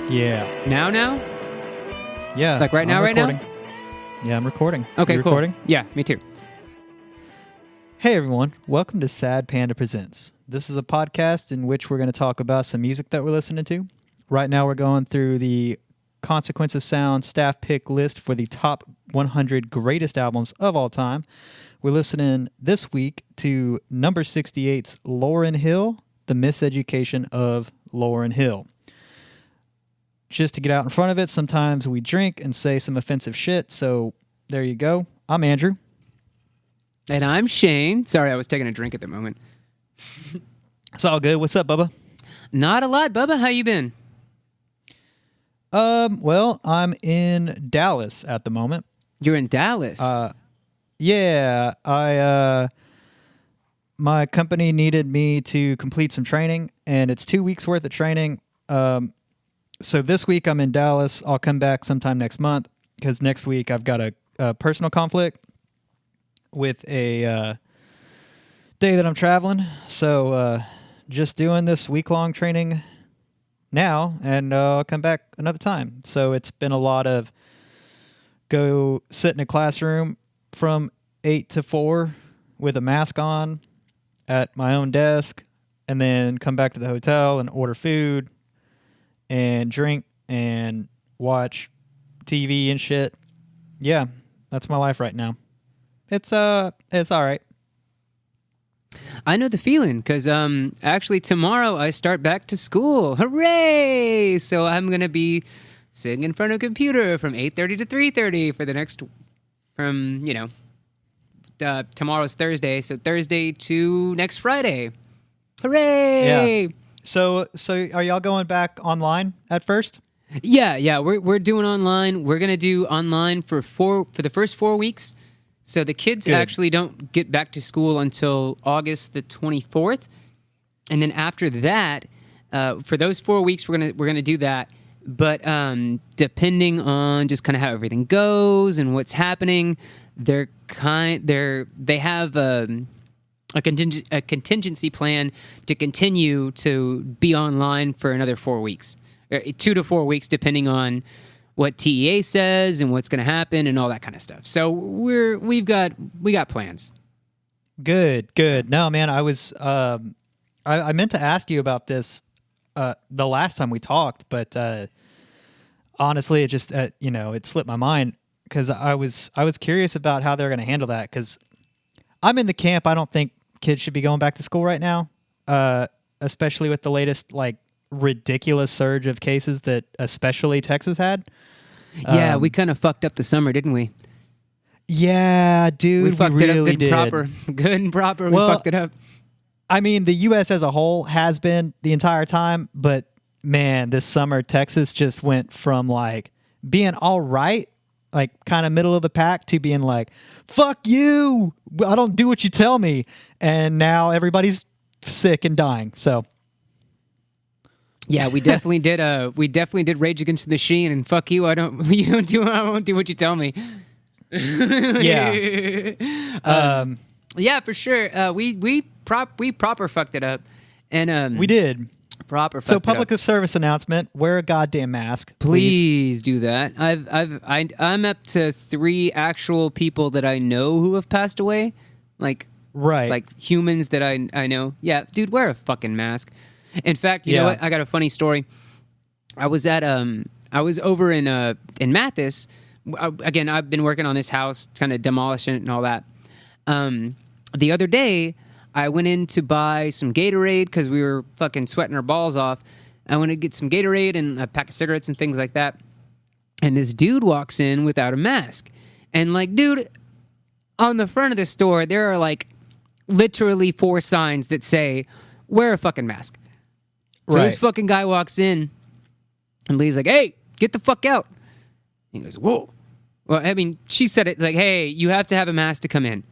Yeah. Now? Yeah. Like right now, recording. Yeah, I'm recording. Okay, you cool. Recording? Yeah, me too. Hey, everyone. Welcome to Sad Panda Presents. This is a podcast in which we're going to talk about some music that we're listening to. Right now, we're going through the Consequence of Sound staff pick list for the top 100 greatest albums of all time. We're listening this week to number 68's Lauryn Hill, The Miseducation of Lauryn Hill. Just to get out in front of it, sometimes we drink and say some offensive shit, so there you go. I'm Andrew. And I'm Shane. Sorry, I was taking a drink at the moment. It's all good. What's up, Bubba? Not a lot, Bubba. How you been? Well, I'm in Dallas at the moment. You're in Dallas. Yeah, my company needed me to complete some training, and it's 2 weeks worth of training. So this week I'm in Dallas. I'll come back sometime next month because next week I've got a personal conflict with a day that I'm traveling. So just doing this week-long training now, and I'll come back another time. So it's been a lot of go sit in a classroom from 8 to 4 with a mask on at my own desk, and then come back to the hotel and order food and drink and watch TV and shit. Yeah, that's my life right now. It's all right. I know the feeling because actually tomorrow I start back to school. Hooray! So I'm going to be sitting in front of a computer from 8:30 to 3:30 for the next, tomorrow's Thursday, so Thursday to next Friday. Hooray! Yeah. So are y'all going back online at first? Yeah. We're doing online. We're gonna do online for the first 4 weeks. So the kids Good. actually don't get back to school until August the 24th, and then after that, for those 4 weeks, we're gonna do that. But depending on just kind of how everything goes and what's happening, they have a contingency plan to continue to be online for another 4 weeks, 2 to 4 weeks, depending on what TEA says and what's going to happen and all that kind of stuff. So we got plans. Good. No, man, I was I meant to ask you about this the last time we talked, but honestly, it just it slipped my mind because I was curious about how they're going to handle that because I'm in the camp. I don't think kids should be going back to school right now, especially with the latest ridiculous surge of cases that especially Texas had. Yeah, we kind of fucked up the summer, didn't we? Yeah, dude, we fucked really it up good and proper. We fucked it up. I mean, the U.S. as a whole has been the entire time, but man, this summer Texas just went from being all right, kind of middle of the pack, to being fuck you, I don't do what you tell me, and now everybody's sick and dying. So yeah, we definitely did. We definitely did Rage Against the Machine, and fuck you, I won't do what you tell me. Yeah. Yeah, for sure. We proper fucked it up, and we did. Proper. So public service announcement: wear a goddamn mask, please do that. I'm up to 3 actual people that I know who have passed away, right, like humans that I know. Yeah, dude, wear a fucking mask. In fact, you know what? I got a funny story. I was over in Mathis. Again, I've been working on this house, kind of demolishing it and all that. The other day, I went in to buy some Gatorade because we were fucking sweating our balls off. I went to get some Gatorade and a pack of cigarettes and things like that. And this dude walks in without a mask. And dude, on the front of the store, there are literally 4 signs that say, wear a fucking mask. So this fucking guy walks in and Lee's like, hey, get the fuck out. He goes, whoa. Well, I mean, she said it hey, you have to have a mask to come in.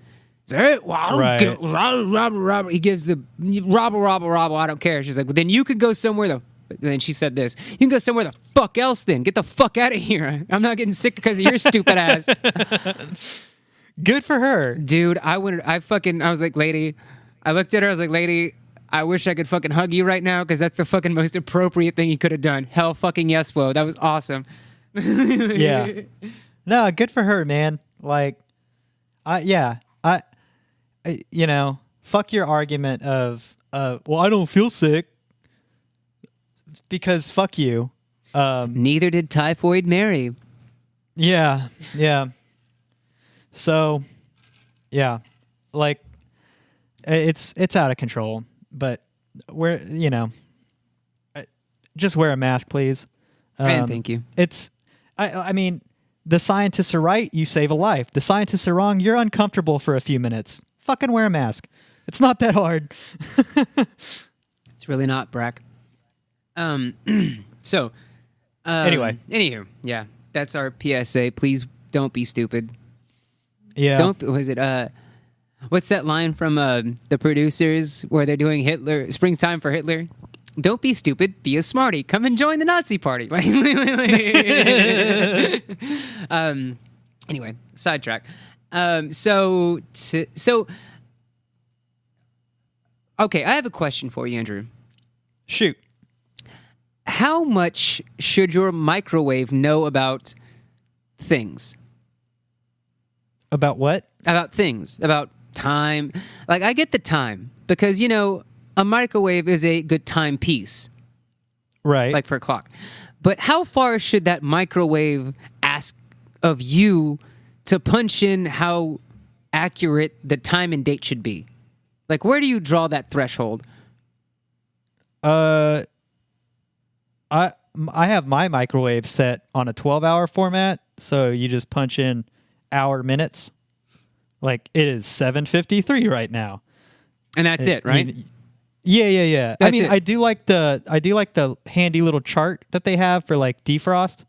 He's like, hey, well, I don't get Robert. He gives the Robert, I don't care. She's like, well, then you could go somewhere and then she said this, you can go somewhere the fuck else then. Get the fuck out of here. I'm not getting sick because of your stupid ass. Good for her. Dude, I was like, lady, I looked at her, I was like, lady, I wish I could fucking hug you right now because that's the fucking most appropriate thing you could have done. Hell fucking yes, Bo. That was awesome. Yeah. No, good for her, man. Like, fuck your argument of, well, I don't feel sick because fuck you. Neither did Typhoid Mary. Yeah. So, yeah, like it's out of control, but just wear a mask, please. And thank you. I mean, the scientists are right. You save a life. The scientists are wrong. You're uncomfortable for a few minutes. Fucking wear a mask. It's not that hard. It's really not, Brack. So, anyway. Anywho, yeah, that's our PSA. Please don't be stupid. Yeah. Was it, what's that line from the producers where they're doing Hitler, Springtime for Hitler? Don't be stupid, be a smarty. Come and join the Nazi party. Anyway, sidetrack. Okay, I have a question for you, Andrew. Shoot. How much should your microwave know about things? About what? About things, about time. Like, I get the time because, a microwave is a good timepiece. Right. Like for a clock. But how far should that microwave ask of you to punch in how accurate the time and date should be? Like, where do you draw that threshold? I have my microwave set on a 12-hour format, so you just punch in hour minutes. Like, it is 7:53 right now. And that's it, right? Yeah. That's it. I do like the handy little chart that they have for like defrost.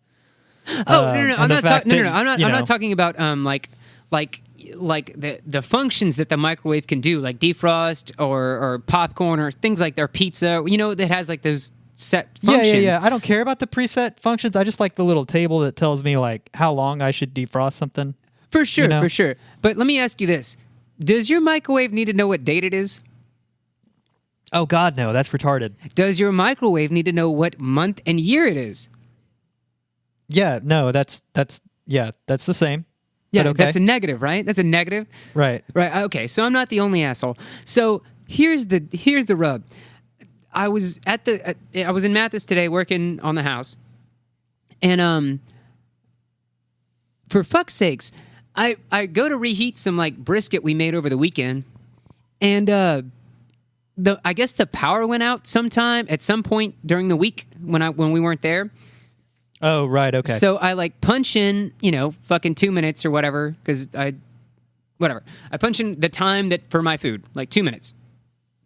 Oh, no. I'm not talking about like the functions that the microwave can do, like defrost or popcorn or things like their pizza, that has like those set functions. Yeah. I don't care about the preset functions. I just like the little table that tells me like how long I should defrost something. For sure. But let me ask you this. Does your microwave need to know what date it is? Oh God, no, that's retarded. Does your microwave need to know what month and year it is? Yeah, no, that's the same. Yeah, okay. That's a negative, right? That's a negative. Right. Okay, so I'm not the only asshole. So here's the rub. I was in Mathis today working on the house, and for fuck's sakes, I go to reheat some like brisket we made over the weekend, and I guess the power went out at some point during the week when we weren't there. Oh, right, okay. So I like punch in, fucking 2 minutes or whatever, because I punch in the time that for my food, like 2 minutes.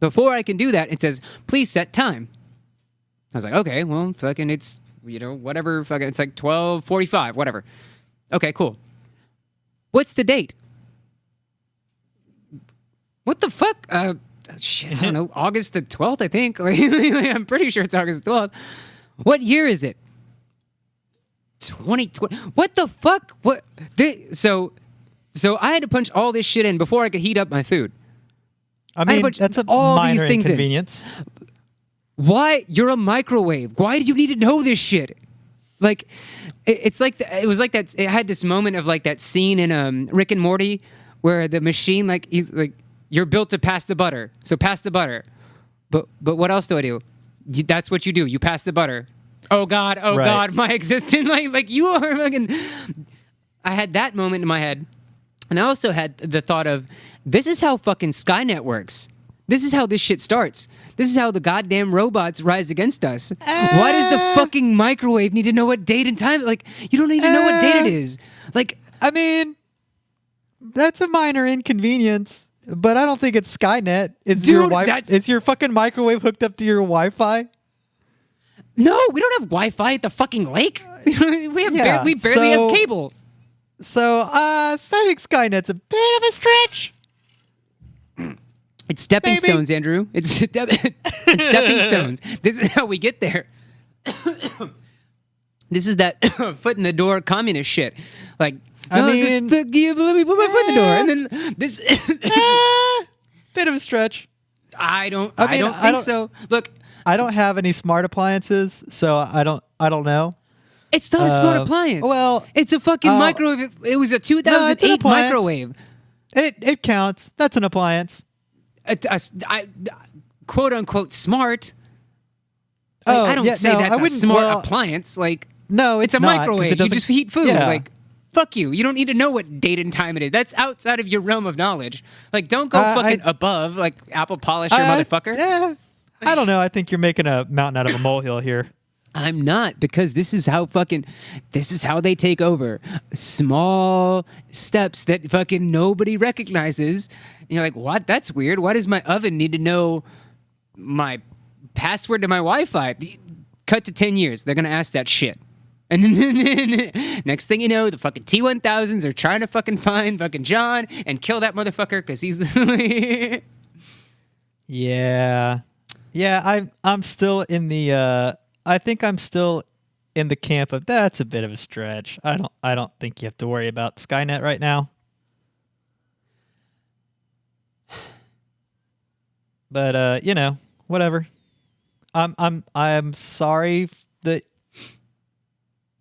Before I can do that, it says, please set time. I was like, okay, well, fucking it's, whatever, fucking it's like 12:45, whatever. Okay, cool. What's the date? What the fuck? Shit, I don't know. August the 12th, I think. I'm pretty sure it's August the 12th. What year is it? 2020. What the fuck? What? So I had to punch all this shit in before I could heat up my food. I mean, that's a minor inconvenience. Why? You're a microwave. Why do you need to know this shit? Like, it was like that. It had this moment of like that scene in Rick and Morty where the machine, like, he's like, you're built to pass the butter, so pass the butter. But what else do I do? That's what you do. You pass the butter. Oh God, right. God, my existence, like you are fucking. I had that moment in my head, and I also had the thought of, this is how fucking Skynet works. This is how this shit starts. This is how the goddamn robots rise against us. Why does the fucking microwave need to know what date and time? Like, you don't even know what date it is. Like, I mean, that's a minor inconvenience. But I don't think it's Skynet. Is your fucking microwave hooked up to your Wi-Fi? No, we don't have Wi-Fi at the fucking lake. We barely have cable. So I think Skynet's a bit of a stretch. It's stepping stones, Andrew. It's stepping stones. This is how we get there. This is that foot in the door communist shit. Like, let me put my foot in the door, and then this bit of a stretch. I don't I think don't- so. Look, I don't have any smart appliances, so I don't know. it's not a smart appliance. well, it's a fucking microwave. It was a No, it's an 2008 appliance. microwave. It counts. That's an appliance. Quote unquote smart. Oh, I don't yeah, say no, that's I a wouldn't- smart well, appliance. Like, No, it's a not, 'cause microwave. it You doesn't- just heat food. Yeah. Like, fuck you. You don't need to know what date and time it is. That's outside of your realm of knowledge. Like, don't go fucking above, like apple polisher, motherfucker. Yeah, I don't know. I think you're making a mountain out of a molehill here. I'm not, because this is how they take over. Small steps that fucking nobody recognizes. And you're like, what? That's weird. Why does my oven need to know my password to my Wi-Fi? Cut to 10 years. They're going to ask that shit. And then next thing you know, the fucking T-1000s are trying to fucking find fucking John and kill that motherfucker because he's... Yeah. I'm still in the I think I'm still in the camp of that's a bit of a stretch. I don't think you have to worry about Skynet right now. But whatever. I'm sorry that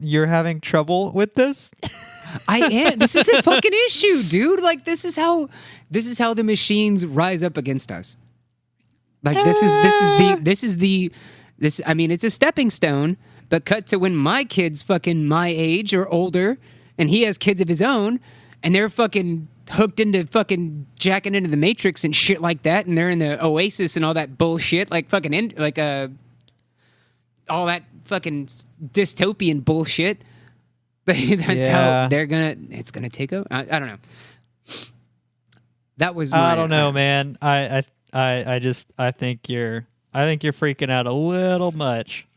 you're having trouble with this. I am. This is a fucking issue, dude. Like, this is how the machines rise up against us. Like, I mean, it's a stepping stone, but cut to when my kid's fucking my age or older, and he has kids of his own, and they're fucking hooked into fucking jacking into the Matrix and shit like that, and they're in the Oasis and all that bullshit, like fucking all that fucking dystopian bullshit. That's how it's gonna take over. I don't know. That was I don't know, man. I think you're freaking out a little much.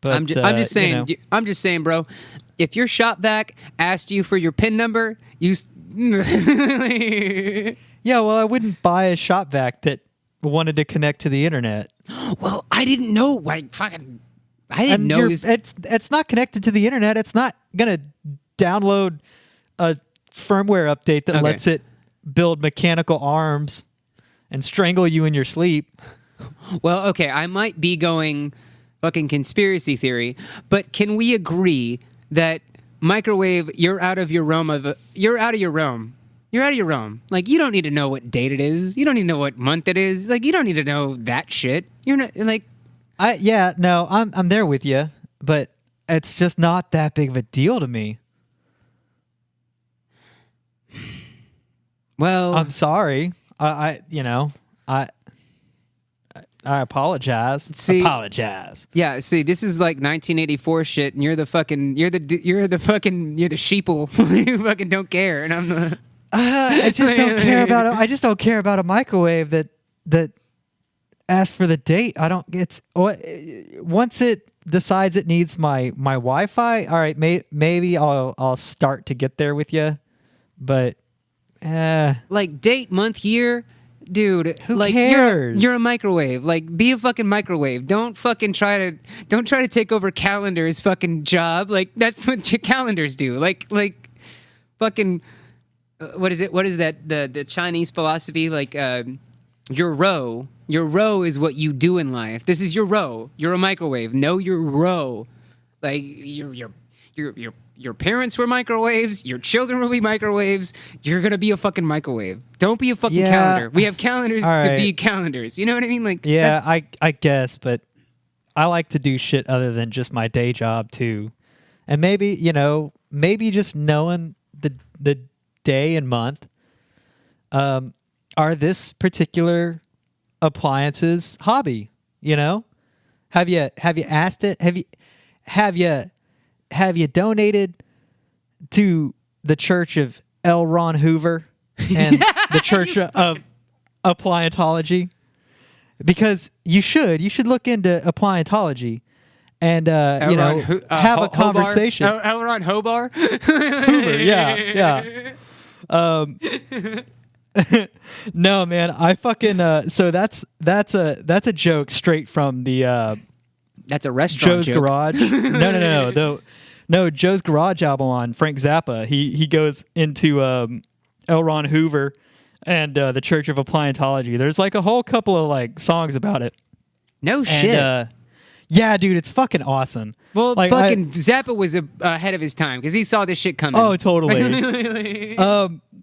But I'm just saying, I'm just saying, bro. If your shop vac asked you for your PIN number, yeah, well, I wouldn't buy a shop vac that wanted to connect to the internet. Well, I didn't know. Like, fucking, I didn't know this. It's not connected to the internet. It's not gonna download a firmware update that lets it build mechanical arms and strangle you in your sleep. Well, okay, I might be going fucking conspiracy theory, but can we agree that microwave, you're out of your realm. You're out of your realm. Like, you don't need to know what date it is. You don't need to know what month it is. Like, you don't need to know that shit. You're not like... I'm there with you, but it's just not that big of a deal to me. Well, I'm sorry. I apologize. Apologize. Yeah, see, this is like 1984 shit, and you're the sheeple who fucking don't care, and I'm the... I just don't care about it. I just don't care about a microwave that asks for the date. Once it decides it needs my Wi-Fi. All right, maybe I'll start to get there with you, but like date, month, year. Dude, who like cares? You're a microwave. Like, be a fucking microwave. Don't try to take over calendar's fucking job. Like, that's what your calendars do. Like fucking what is it? What is that? The Chinese philosophy? Like, your row is what you do in life. This is your row. You're a microwave. Know your row. Like, your parents were microwaves. Your children will be microwaves. You're gonna be a fucking microwave. Don't be a fucking calendar. We have calendars to be calendars. You know what I mean? Like, yeah, I guess, but I like to do shit other than just my day job too, and maybe just knowing the day and month. Are this particular appliance's hobby? Have you asked it? Have you donated to the Church of L. Ron Hoover and the Church of Appliantology? Because you should look into appliantology and have a conversation. L. Ron Hoover? Hoover, yeah. No, man, I fucking so that's a joke straight from the that's a restaurant Joe's joke. Garage. No, Joe's Garage album on Frank Zappa. He goes into L. Ron Hoover and the Church of Appliantology. There's like a whole couple of like songs about it. No shit. And, yeah, dude, it's fucking awesome. Well, like, fucking Zappa was ahead of his time because he saw this shit coming. Oh, totally.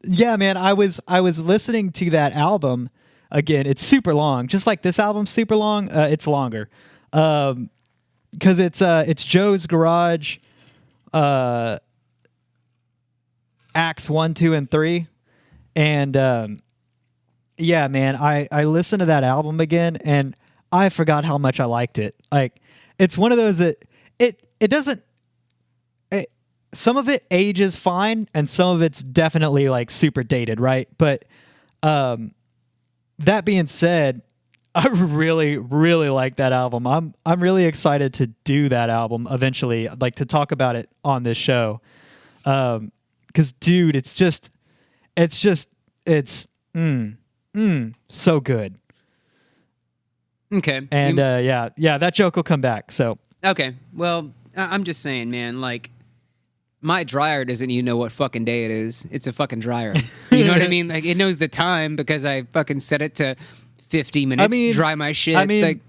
Yeah, man, I was listening to that album again. It's super long, just like this album's super long. It's longer, because it's Joe's Garage, acts 1, 2, and 3, and yeah, man, I listened to that album again and I forgot how much I liked it. Like, it's one of those that it doesn't. Some of it ages fine, and some of it's definitely like super dated, right? But that being said, I really, really like that album. I'm really excited to do that album eventually, like to talk about it on this show. Because, dude, it's so good. Okay. And yeah, that joke will come back. So okay. Well, I'm just saying, man. Like, my dryer doesn't even know what fucking day it is. It's a fucking dryer. You know what I mean? Like, it knows the time because I fucking set it to 50 minutes. Dry my shit. I mean, like,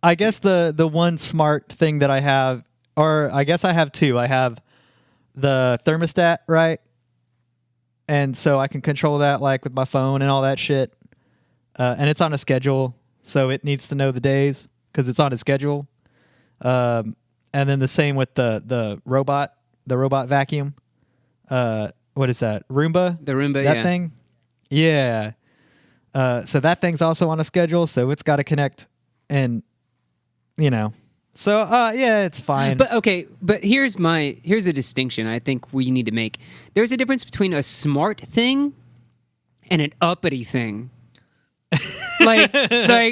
I guess the one smart thing that I have, or I guess I have two. I have the thermostat, right? And so I can control that like with my phone and all that shit. And it's on a schedule. So it needs to know the days because it's on a schedule. And then the same with the robot vacuum. What is that? Roomba? The Roomba, that thing? Yeah. So that thing's also on a schedule, so it's got to connect and, you know. So, yeah, it's fine. But okay, but here's a distinction I think we need to make. There's a difference between a smart thing and an uppity thing. like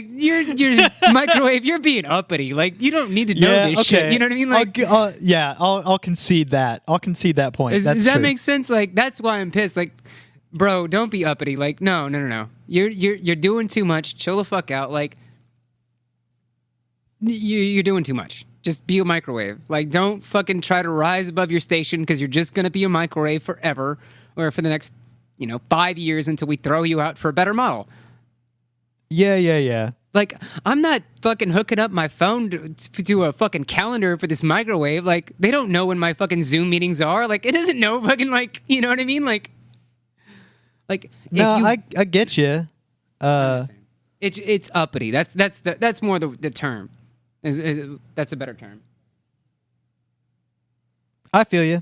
you're microwave, you're being uppity. Like, you don't need to know this shit. You know what I mean? Like, I'll concede that. I'll concede that point. Does that make sense? Like, that's why I'm pissed. Like, bro, don't be uppity. Like, no. You're doing too much. Chill the fuck out. Like, you're doing too much. Just be a microwave. Like, don't fucking try to rise above your station because you're just gonna be a microwave forever, or for the next 5 years until we throw you out for a better model. Yeah. Like, I'm not fucking hooking up my phone to a fucking calendar for this microwave. Like, they don't know when my fucking Zoom meetings are. Like, it doesn't know fucking, like, you know what I mean? Like no, I get you. It's uppity. That's more the term. That's a better term. I feel you.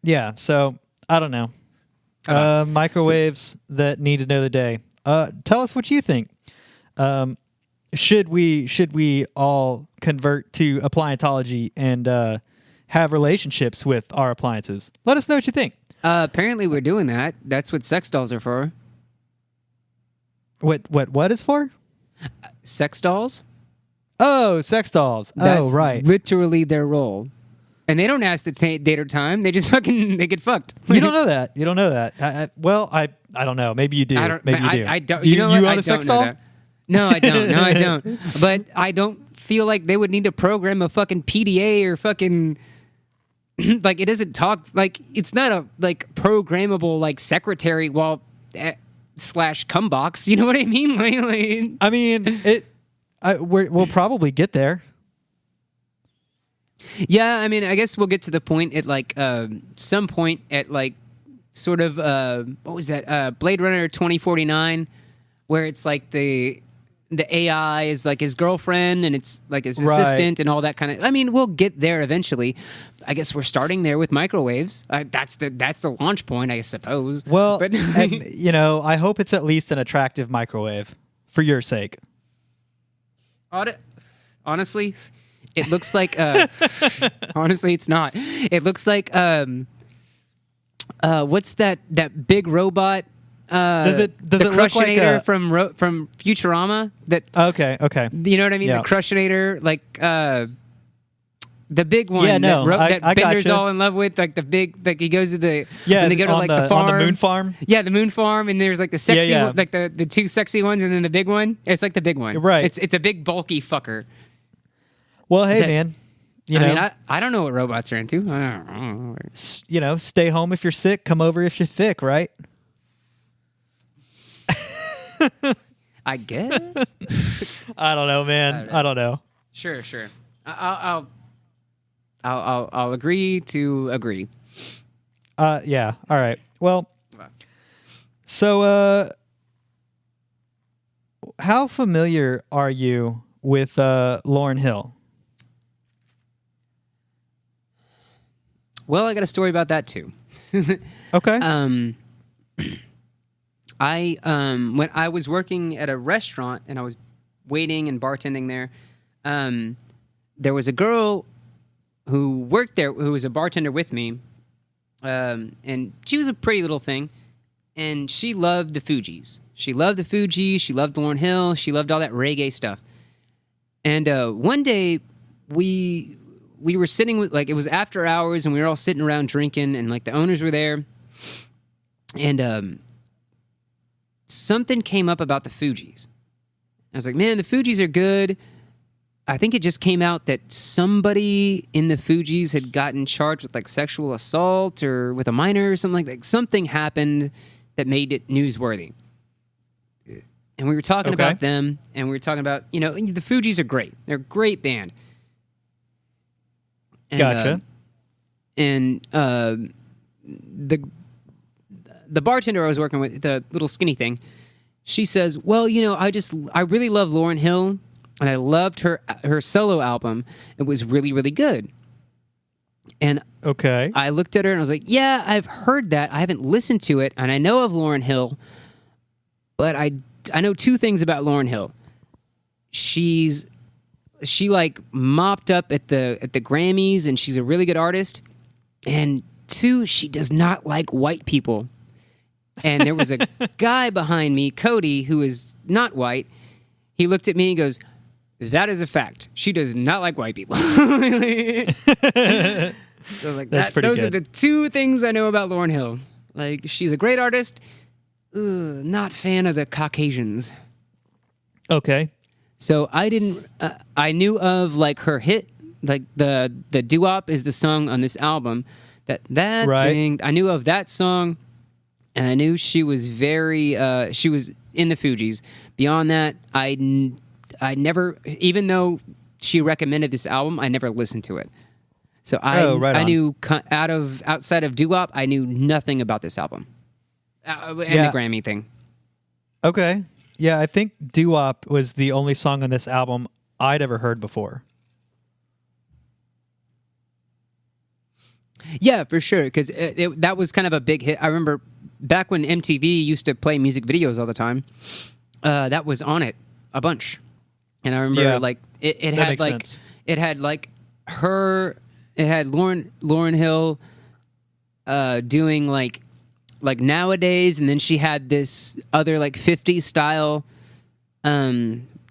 Yeah. So I don't know. Microwaves that need to know the day. Tell us what you think. Should we all convert to appliantology and have relationships with our appliances? Let us know what you think. Apparently we're doing that. That's what sex dolls are for. What is for? Sex dolls? Oh, sex dolls. That's right. Literally their role. And they don't ask the date or time. They just they get fucked. You don't know that. I don't know. Maybe you do. Maybe you do. I don't. You know what? own a sex doll? No, I don't. No, I don't. But I don't feel like they would need to program a fucking PDA or fucking like, it doesn't talk, like, it's not a like programmable like secretary slash cum box. You know what I mean? I mean, we'll probably get there. Yeah, I mean, I guess we'll get to the point at like some point at like sort of what was that? Blade Runner 2049, where it's like the AI is like his girlfriend and it's like his assistant and all that kind of. I mean, we'll get there eventually. I guess we're starting there with microwaves. That's the launch point, I suppose. Well, but I hope it's at least an attractive microwave for your sake. Honestly. It looks like honestly it's not. It looks like what's that big robot does it the Crushinator look like from Futurama? That okay. You know what I mean? Yeah. The Crushinator, like the big one. Yeah, no, that I Bender's gotcha. all in love with, like the big, like he goes to the when they go to like the farm, on the moon farm. Yeah, the moon farm, and there's like the sexy, Yeah. One, like the two sexy ones, and then the big one. It's like the big one, Right. It's a big bulky fucker. Well, hey man, You know, mean, I don't know what robots are into. I don't know. you know, stay home if you're sick, come over if you're thick, right? I guess. I don't know, man. I don't know. Sure. I'll agree to agree. Yeah. All right. Well, so how familiar are you with Lauryn Hill? Well, I got a story about that too. Okay. When I was working at a restaurant and I was waiting and bartending there, there was a girl who worked there who was a bartender with me, and she was a pretty little thing, and she loved the Fugees. She loved the Fugees. She loved Lauryn Hill. She loved all that reggae stuff. And one day we were sitting with, like, it was after hours, and we were all sitting around drinking, and like the owners were there, and something came up about the Fugees. I was like, man, the Fugees are good. I think it just came out that somebody in the Fugees had gotten charged with like sexual assault or with a minor or something like that. Something happened that made it newsworthy. And we were talking about them, and we were talking about, you know, the Fugees are great. They're a great band. And, Gotcha. The bartender I was working with, the little skinny thing, she says, well, you know, I really love Lauryn Hill, and I loved her solo album. It was really, really good. And I looked at her and I was like, yeah, I've heard that. I haven't listened to it, and I know of Lauryn Hill, but I know two things about Lauryn Hill. She like mopped up at the Grammys, and she's a really good artist. And two, she does not like white people. And there was a guy behind me, Cody, who is not white. He looked at me and goes, that is a fact. She does not like white people. So I was like, those are the two things I know about Lauryn Hill. Like, she's a great artist. Not fan of the Caucasians. Okay. So I didn't. I knew of like her hit, like the doo-wop is the song on this album. That right. Thing. I knew of that song, and I knew she was very. She was in the Fugees. Beyond that, I never. Even though she recommended this album, I never listened to it. So I knew outside of doo-wop, I knew nothing about this album. And the Grammy thing. Okay. Yeah, I think doo-wop was the only song on this album I'd ever heard before. Yeah, for sure, because that was kind of a big hit. I remember back when MTV used to play music videos all the time, that was on it a bunch. And I remember like it had like sense. It had like her, it had Lauryn Hill doing like Nowadays, and then she had this other like 50s style.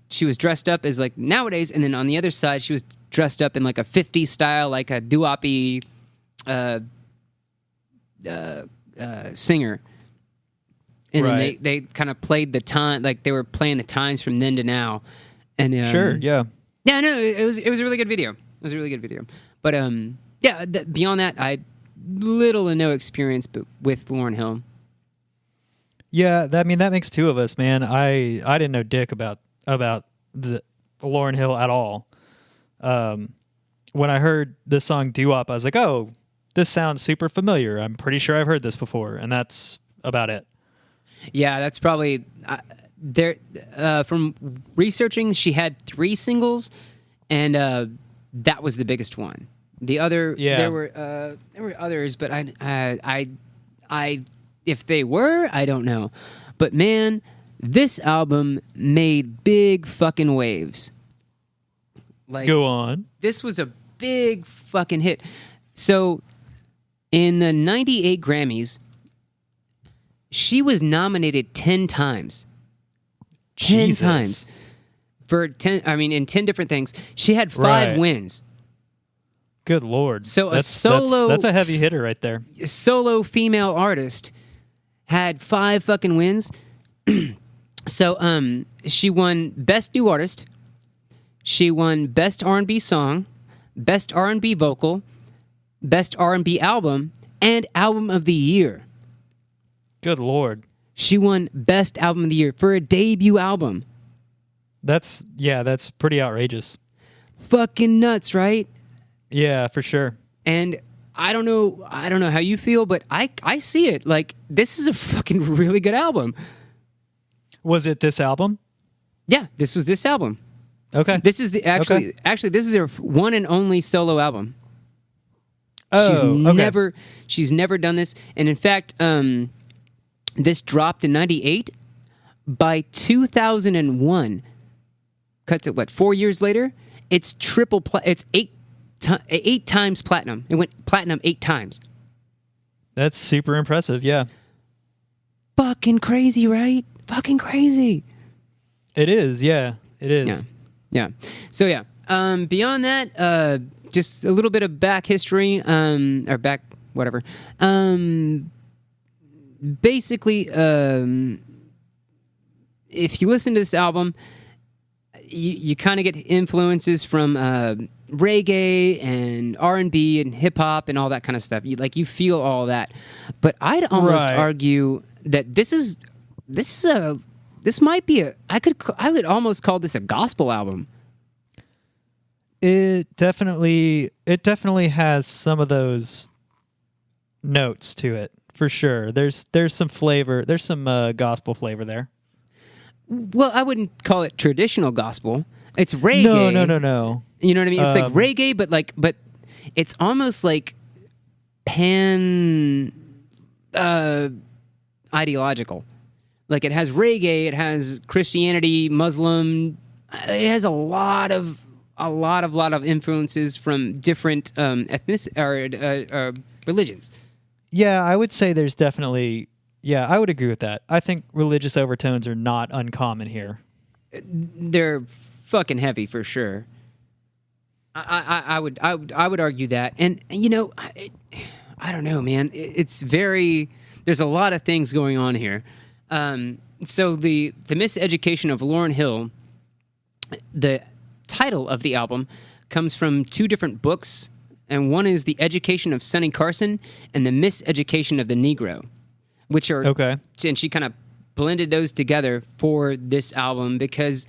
She was dressed up as like Nowadays, and then on the other side she was dressed up in like a 50s style, like a doo-wop-y singer. And then they kind of played the time, like they were playing the times from then to now. And yeah, no, it was a really good video. It was a really good video. But beyond that, I little and no experience with Lauryn Hill. Yeah, that makes two of us, man. I didn't know dick about the Lauryn Hill at all. When I heard this song doo-wop, I was like, oh, this sounds super familiar. I'm pretty sure I've heard this before, and that's about it. Yeah, that's probably there. From researching, she had 3 singles, and that was the biggest one. The other, there were others, but I, if they were, I don't know. But man, this album made big fucking waves. Like, go on. This was a big fucking hit. So, in the '98 Grammys, she was nominated 10 times. 10 times for 10. I mean, in 10 different things. She had 5 wins. Good Lord. So that's a heavy hitter right there. Solo female artist had 5 fucking wins. So she won Best New Artist. She won Best R&B Song, Best R&B Vocal, Best R&B Album, and Album of the Year. Good Lord. She won Best Album of the Year for a debut album. That's pretty outrageous. Fucking nuts, right? Yeah, for sure. And I don't know how you feel, but I see it. Like, this is a fucking really good album. Was it this album? Yeah, this was this album. Okay. This is actually this is her one and only solo album. Oh, She's never done this, and in fact, this dropped in '98. By 2001, cut to what? 4 years later, it's it's eight times platinum. It went platinum 8 times. That's super impressive. Yeah. Fucking crazy, right? Fucking crazy. It is. Yeah. It is. Yeah. Yeah. So yeah. Beyond that, just a little bit of back history, or back whatever. Basically, if you listen to this album, you kind of get influences from reggae and R&B and hip hop and all that kind of stuff. You feel all that, but I'd almost argue that this might be I would almost call this a gospel album. It definitely has some of those notes to it, for sure. There's some flavor. There's some gospel flavor there. Well, I wouldn't call it traditional gospel. It's reggae. No. You know what I mean? It's like reggae, but it's almost like pan ideological. Like, it has reggae, it has Christianity, Muslim. It has a lot of influences from different religions. Yeah, I would say there's definitely. Yeah, I would agree with that. I think religious overtones are not uncommon here. They're fucking heavy for sure. I would argue that, and I don't know, man. It's very. There's a lot of things going on here. So the Miseducation of Lauryn Hill, the title of the album comes from 2 different books, and one is The Education of Sonny Carson and The Miseducation of the Negro, which are okay. And she kind of blended those together for this album, because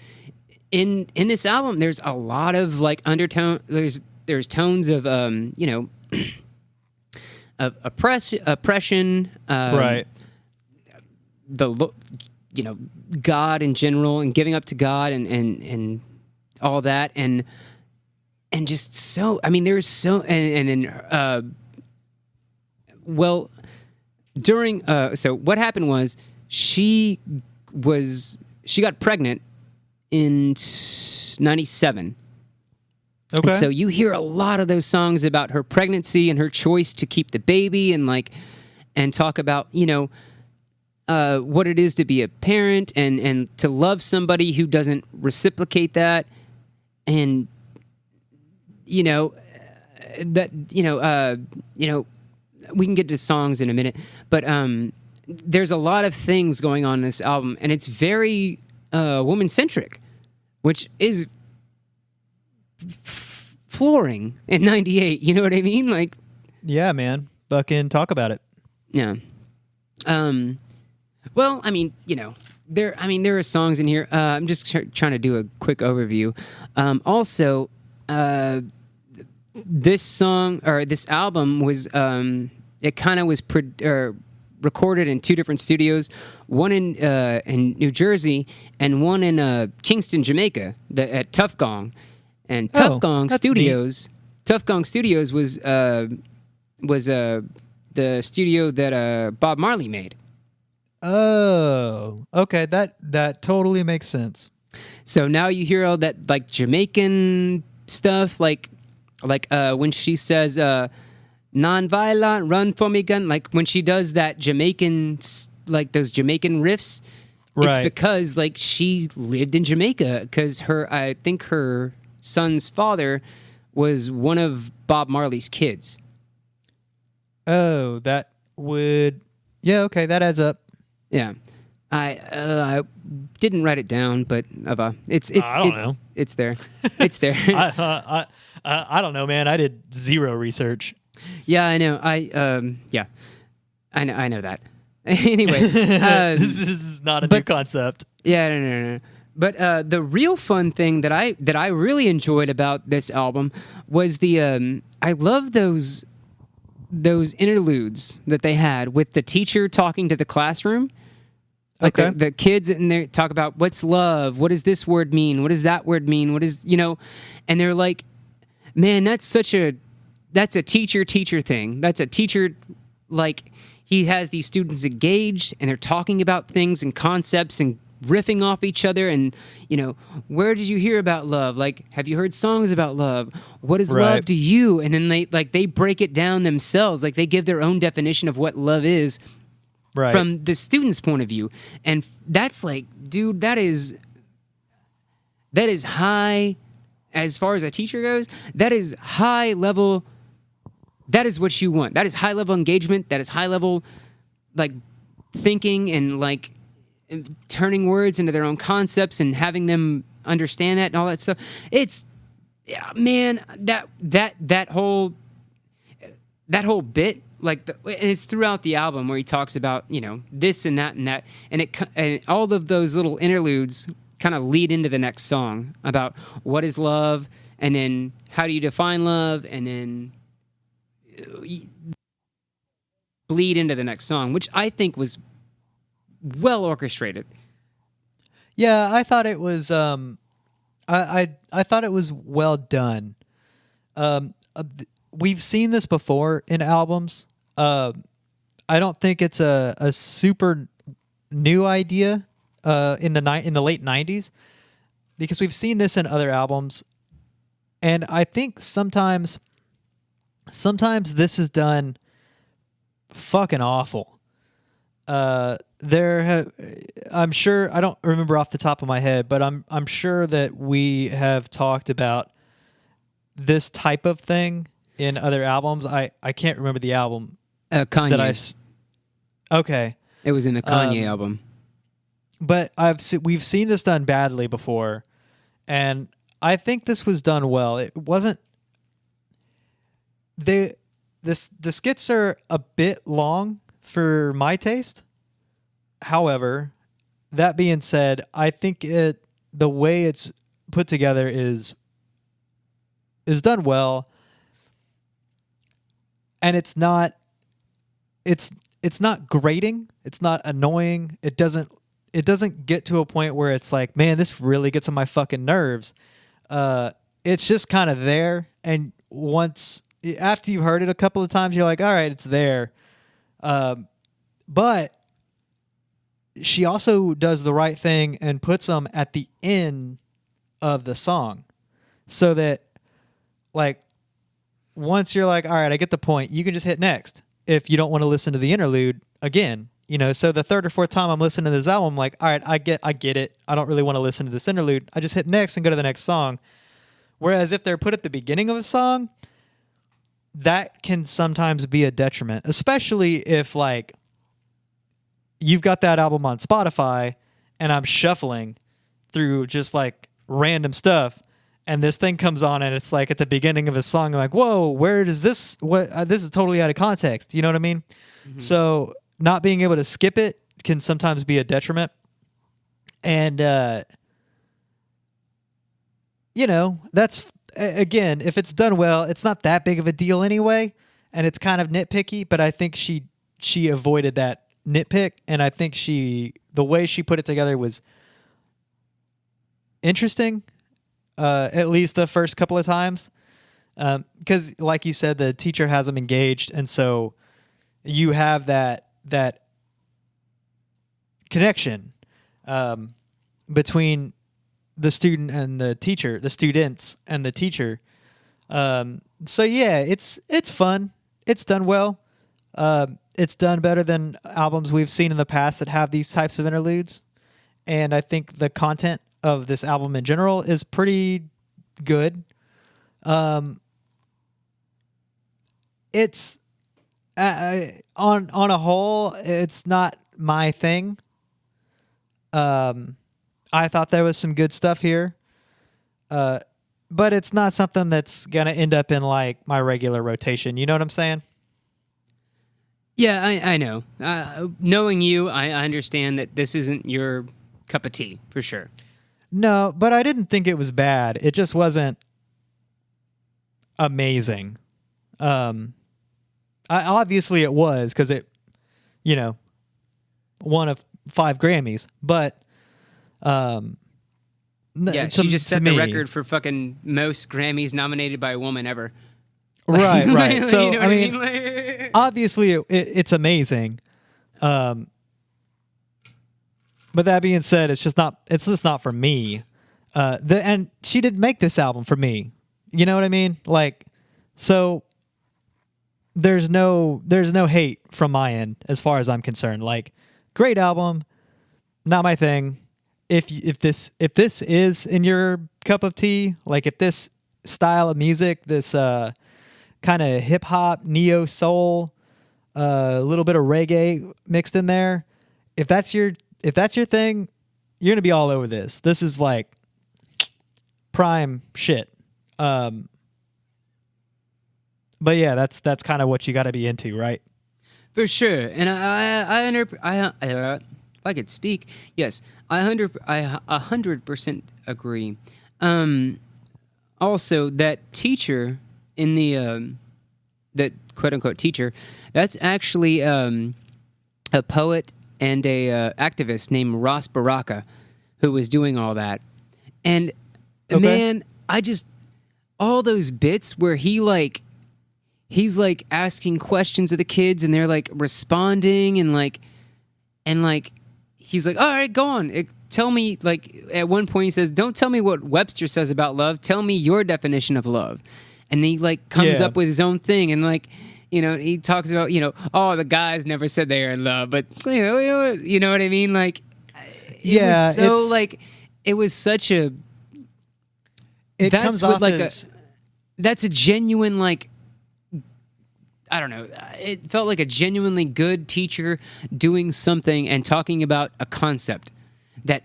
in this album there's a lot of like undertone. There's tones of of oppression, right. God in general, and giving up to God, and all that, and just so, I mean, there's so, and then during so what happened was she got pregnant in 97. Okay. And so you hear a lot of those songs about her pregnancy and her choice to keep the baby, and talk about what it is to be a parent, and to love somebody who doesn't reciprocate that, and we can get to songs in a minute, but there's a lot of things going on in this album, and it's very woman-centric, which is flooring in 98. You know what I mean? Like, yeah, man. Fucking talk about it. Yeah. Well, I mean, there are songs in here. I'm just trying to do a quick overview. Also, this song, or this album, was it kind of was recorded in 2 different studios, one in New Jersey and one in Kingston, Jamaica, at Tough Gong. And Tough Gong Studios was the studio that Bob Marley made. Oh, okay. That totally makes sense. So now you hear all that like Jamaican stuff, like when she says "non-violent, run for me, gun." Like when she does that Jamaican, like those Jamaican riffs, right. It's because like she lived in Jamaica, because I think her son's father was one of Bob Marley's kids. Oh, that would, yeah, okay, that adds up. Yeah, I didn't write it down, but it's I don't know. It's there. It's there. I don't know, man. I did zero research. Yeah, I know. I know that. Anyway, This is not a new concept. Yeah, no. But the real fun thing that I really enjoyed about this album was the I love those interludes that they had with the teacher talking to the classroom. Like the kids in there talk about what's love, what does this word mean, what does that word mean, what is, and they're like, man, that's a teacher thing. That's a teacher, like, he has these students engaged and they're talking about things and concepts and riffing off each other and, where did you hear about love? Like, have you heard songs about love? What is love to you? And then they break it down themselves. Like, they give their own definition of what love is from the student's point of view. And that's like, dude, that is high as far as a teacher goes. That is high level. That is what you want. That is high level engagement. That is high level, like, thinking and like turning words into their own concepts and having them understand that and all that stuff. It's, yeah, man, that whole bit, like, and it's throughout the album where he talks about, this and that, and all of those little interludes kind of lead into the next song about what is love, and then how do you define love, and then bleed into the next song, which I think was well orchestrated. Yeah, I thought it was. I thought it was well done. We've seen this before in albums. I don't think it's a super new idea in the late 90s, because we've seen this in other albums, and I think sometimes this is done fucking awful. I'm sure, I don't remember off the top of my head, but I'm sure that we have talked about this type of thing in other albums. I can't remember the album. Kanye. Okay. It was in the Kanye album. But we've seen this done badly before, and I think this was done well. It wasn't. The skits are a bit long for my taste. However, that being said, I think the way it's put together is done well, and it's not grating, it's not annoying. It doesn't get to a point where it's like, man, this really gets on my fucking nerves. It's just kind of there, and after you've heard it a couple of times, you're like, all right, it's there. But she also does the right thing and puts them at the end of the song, so that, like, once you're like, all right, I get the point, you can just hit next if you don't want to listen to the interlude again. So the third or fourth time I'm listening to this album, I'm like, all right, I get it. I don't really want to listen to this interlude. I just hit next and go to the next song. Whereas if they're put at the beginning of a song, that can sometimes be a detriment, especially if, like, you've got that album on Spotify and I'm shuffling through just like random stuff, and this thing comes on and it's like at the beginning of a song, I'm like, whoa, where does this, this is totally out of context. You know what I mean? Mm-hmm. So not being able to skip it can sometimes be a detriment. And, that's, again, if it's done well, it's not that big of a deal anyway. And it's kind of nitpicky, but I think she avoided that nitpick. And I think the way she put it together was interesting, at least the first couple of times. Because like you said, the teacher has them engaged. And so you have that connection, between the student and the teacher, the students and the teacher. So yeah, it's fun. It's done well. It's done better than albums we've seen in the past that have these types of interludes. And I think the content of this album in general is pretty good. It's on a whole, it's not my thing. I thought there was some good stuff here. but it's not something that's gonna end up in like my regular rotation. You know what I'm saying? Yeah, I know. Knowing you, I understand that this isn't your cup of tea for sure. No, but I didn't think it was bad. It just wasn't amazing. Obviously it was because it, one of 5 Grammys. But yeah, she just set the record for fucking most Grammys nominated by a woman ever. Right. So you know I mean, obviously it's amazing. But that being said, it's just not for me. And she didn't make this album for me. You know what I mean? Like, so there's no hate from my end as far as I'm concerned. Like, great album, not my thing. If this is in your cup of tea, like if this style of music, this kind of hip hop, neo soul, a little bit of reggae mixed in there, if that's your thing, you're gonna be all over this. This is like prime shit. But yeah, that's kind of what you got to be into, right? For sure. And if I could speak, yes, I 100% agree. Also, that teacher in the that quote unquote teacher, that's actually a poet and a activist named Ross Baraka, who was doing all that. And okay. Man, all those bits where he's like asking questions of the kids and they're like responding and he's like, all right, go on. Tell me, like at one point he says, don't tell me what Webster says about love. Tell me your definition of love. And then he like comes up with his own thing and like, he talks about, the guys never said they were in love, but you know what I mean? Like, it was such a, that's a genuine, like, I don't know. It felt like a genuinely good teacher doing something and talking about a concept that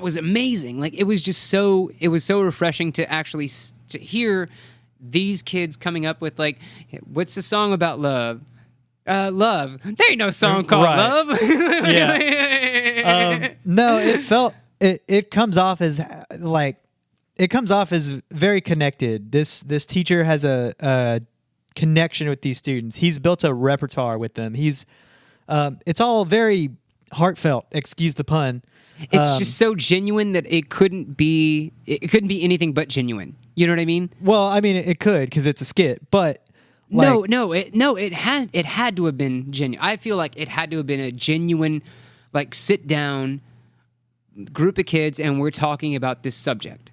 was amazing. Like it was so refreshing to actually to hear these kids coming up with like, what's the song about love? Love. There ain't no song called Love. Yeah. No, it comes off as like, it comes off as very connected. This teacher has a connection with these students. He's built a repertoire with them. It's all very heartfelt. Excuse the pun. It's just so genuine that it couldn't be anything but genuine. You know what I mean? Well, I mean it could because it's a skit, but like, it had to have been genuine. I feel like it had to have been a genuine, like sit down group of kids and we're talking about this subject.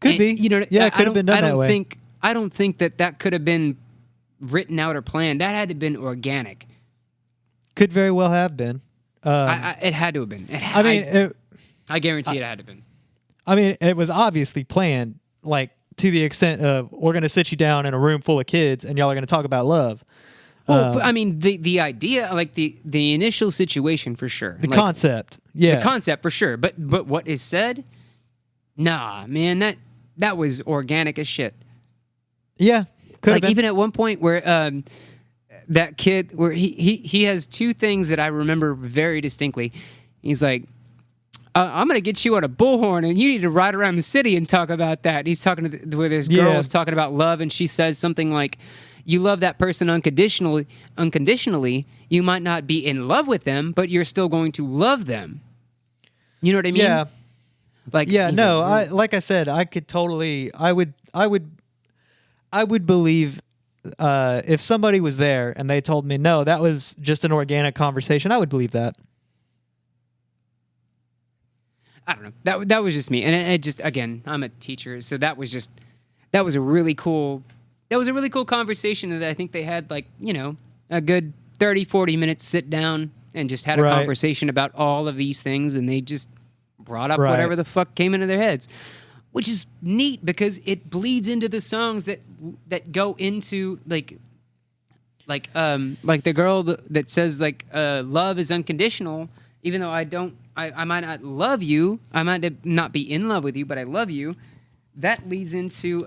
Could be. It could have been done that way. I don't think that could have been written out or planned. That had to have been organic. Could very well have been. It had to have been. I guarantee it had to have been. I mean, it was obviously planned, like to the extent of we're going to sit you down in a room full of kids and y'all are going to talk about love. Well, I mean, the idea, like the initial situation for sure. The concept, yeah. The concept for sure. But what is said, nah, man, that was organic as shit. Yeah, could have been. Even at one point where that kid, where he has 2 things that I remember very distinctly. He's like, I'm going to get you on a bullhorn and you need to ride around the city and talk about that. And he's talking to where this girl is talking about love and she says something like, you love that person unconditionally. You might not be in love with them, but you're still going to love them. You know what I mean? Yeah. Like, yeah, no, like I said, I could totally, I would believe if somebody was there and they told me, no, that was just an organic conversation, I would believe that. I don't know. That was just me. And it just, again, I'm a teacher. So that was a really cool conversation that I think they had like, a good 30, 40 minutes sit down and just had a conversation about all of these things. And they just brought up whatever the fuck came into their heads, which is neat because it bleeds into the songs that go into like the girl that says like love is unconditional, even though I don't I might not love you. I might not be in love with you, but I love you. That leads into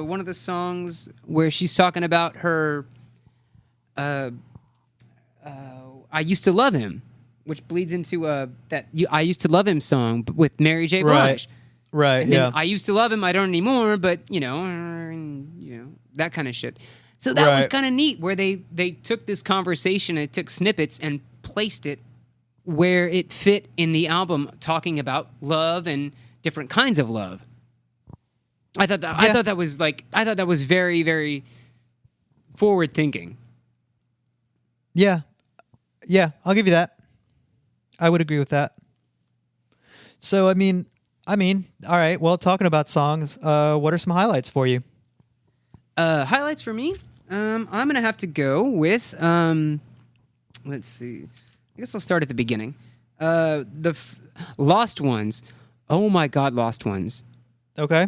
one of the songs where she's talking about her. I used to love him, which bleeds into I used to love him song with Mary J. Blige. Right. And then I used to love him. I don't anymore, but that kind of shit. So that was kind of neat, where they took this conversation and took snippets and placed it where it fit in the album, talking about love and different kinds of love. I thought that was very, very forward thinking. Yeah, I'll give you that. I would agree with that. So I mean, all right. Well, talking about songs, what are some highlights for you? Highlights for me. I'm gonna have to go with. Let's see. I guess I'll start at the beginning. Lost Ones. Oh my God, Lost Ones. Okay.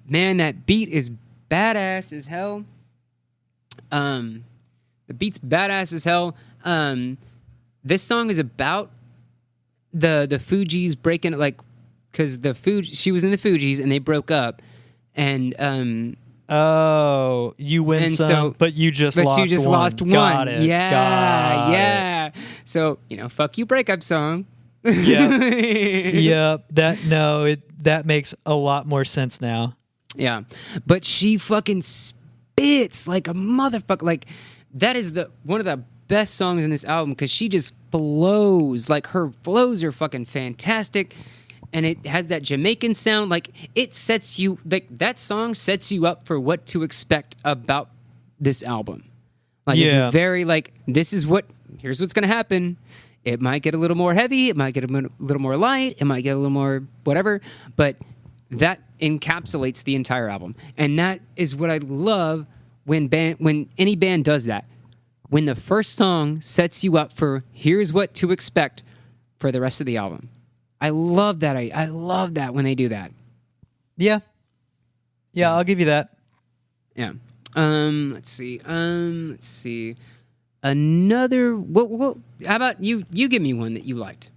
Man, that beat is badass as hell. The beat's badass as hell. This song is about the Fugees breaking, like, because she was in the Fugees and they broke up, and oh, you win some, but you just lost one. Got it. Yeah. So fuck you, breakup song. Yeah. That makes a lot more sense now. Yeah, but she fucking spits like a motherfucker. Like, that is one of the best songs in this album, because she just flows. Like, her flows are fucking fantastic, and it has that Jamaican sound. Like, it sets you, like, that song sets you up for what to expect about this album. Like, it's very like, here's what's gonna happen. It might get a little more heavy, it might get a little more light, it might get a little more whatever, but that encapsulates the entire album. And that is what I love when any band does that. When the first song sets you up for here's what to expect for the rest of the album. I love that. I love that when they do that. Yeah, I'll give you that. Yeah. Let's see. Another. Well, how about you? You give me one that you liked.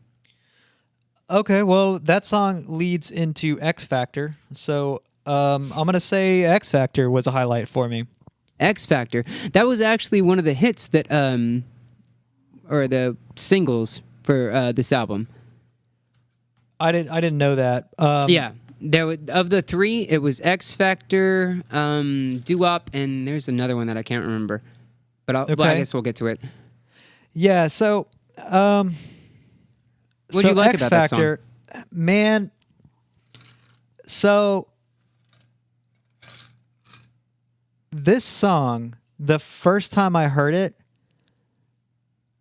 Okay. Well, that song leads into X Factor, so I'm gonna say X Factor was a highlight for me. X Factor. That was actually one of the hits that, or the singles for this album. I didn't know that. Yeah, of the three, it was X Factor, Doo Wop, and there's another one that I can't remember. But I guess we'll get to it. Yeah. So, what do you like X about Factor, that song? Man. So, this song, the first time I heard it,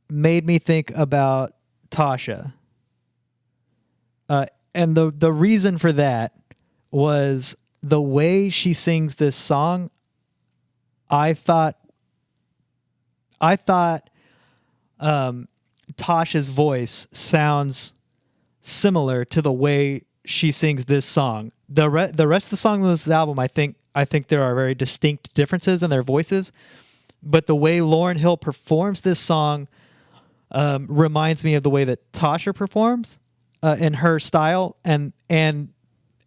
made me think about Tasha. And the reason for that was the way she sings this song. I thought Tasha's voice sounds similar to the way she sings this song. The rest of the songs on this album, I think there are very distinct differences in their voices, but the way Lauryn Hill performs this song reminds me of the way that Tasha performs in her style, and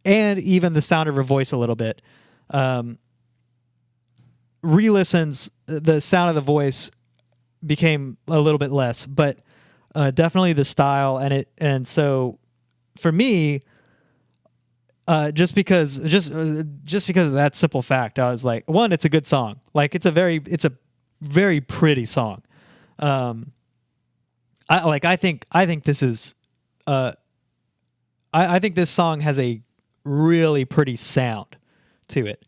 even the sound of her voice a little bit. Re-listens, the sound of the voice became a little bit less, but definitely the style and so for me, just because of that simple fact, I was like, one, it's a good song. Like, it's a very pretty song. I think this is I think this song has a really pretty sound to it.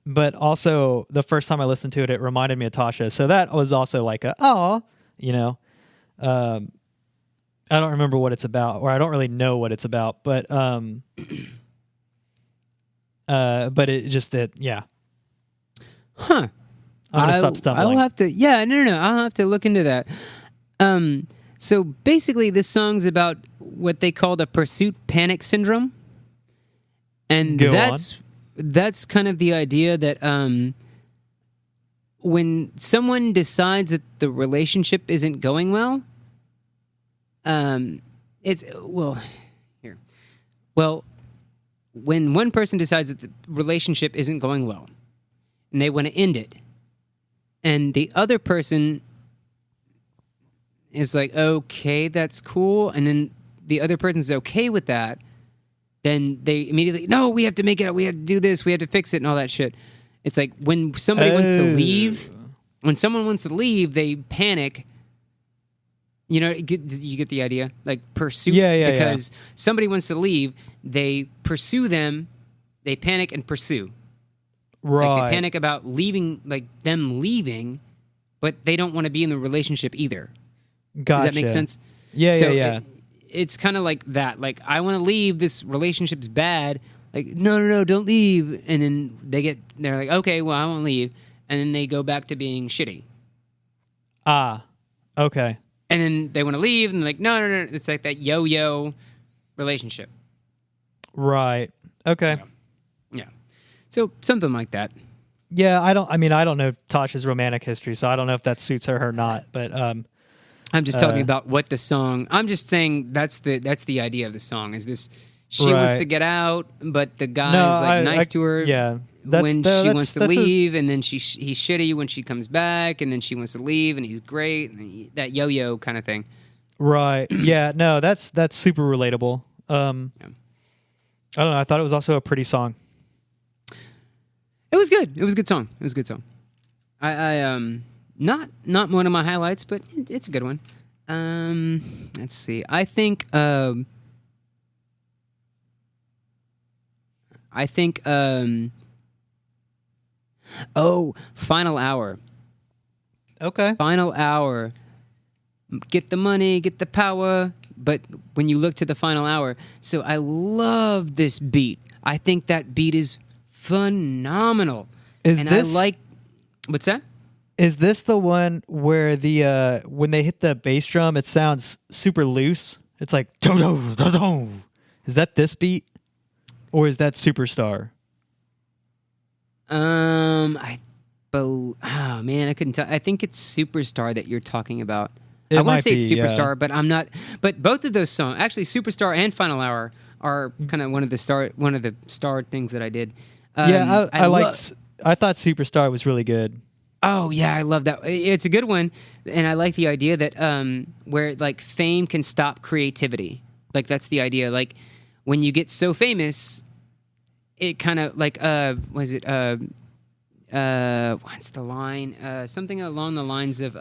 But also, the first time I listened to it, it reminded me of Tasha. So that was also like I don't remember what it's about, or I don't really know what it's about, but it just did, yeah. Huh. I'm gonna stop stumbling. I'll have to, no. I'll have to look into that. So basically, this song's about what they call the pursuit panic syndrome, and that's kind of the idea that when someone decides that the relationship isn't going well, It's well here. Well, when one person decides that the relationship isn't going well and they want to end it, and the other person is like, okay, that's cool, and then the other person's okay with that, then they immediately, no, we have to make it up, we have to do this, we have to fix it, and all that shit. It's like when somebody wants to leave, when someone wants to leave, they panic. You know, you get the idea? Like pursuit. Yeah, because somebody wants to leave, they pursue them, they panic and pursue. Right. Like they panic about leaving, like them leaving, but they don't want to be in the relationship either. Gotcha. Does that make sense? Yeah. It's kind of like that. Like, I want to leave, this relationship's bad. Like, no, don't leave. And then they're like, okay, well, I won't leave. And then they go back to being shitty. Ah, okay. And then they want to leave, and they're like, no. It's like that yo-yo relationship. Right. Okay. Yeah. So something like that. Yeah, I don't know Tasha's romantic history, so I don't know if that suits her or not. But I'm just talking about what the song. I'm just saying that's the idea of the song. Is this she wants to get out, but the guy's nice to her. Yeah. When she wants to leave, and then he's shitty when she comes back, and then she wants to leave, and he's great, and that yo-yo kind of thing. Right. Yeah. No, that's super relatable. I don't know. I thought it was also a pretty song. It was good. It was a good song. I not one of my highlights, but it's a good one. Let's see. I think Final Hour. Okay. Final Hour. Get the money, get the power, but when you look to the final hour. So I love this beat. I think that beat is phenomenal. What's that? Is this the one where the when they hit the bass drum, it sounds super loose? It's like do. Is that this beat, or is that Superstar? Oh man, I couldn't tell. I think it's Superstar that you're talking about. I want to say it's Superstar, but I'm not. But both of those songs, actually, Superstar and Final Hour, are kind of one of the star things that I did. I thought Superstar was really good. Oh yeah, I love that. It's a good one, and I like the idea that where like fame can stop creativity. Like that's the idea. Like when you get so famous, it kind of like what's the line? Something along the lines of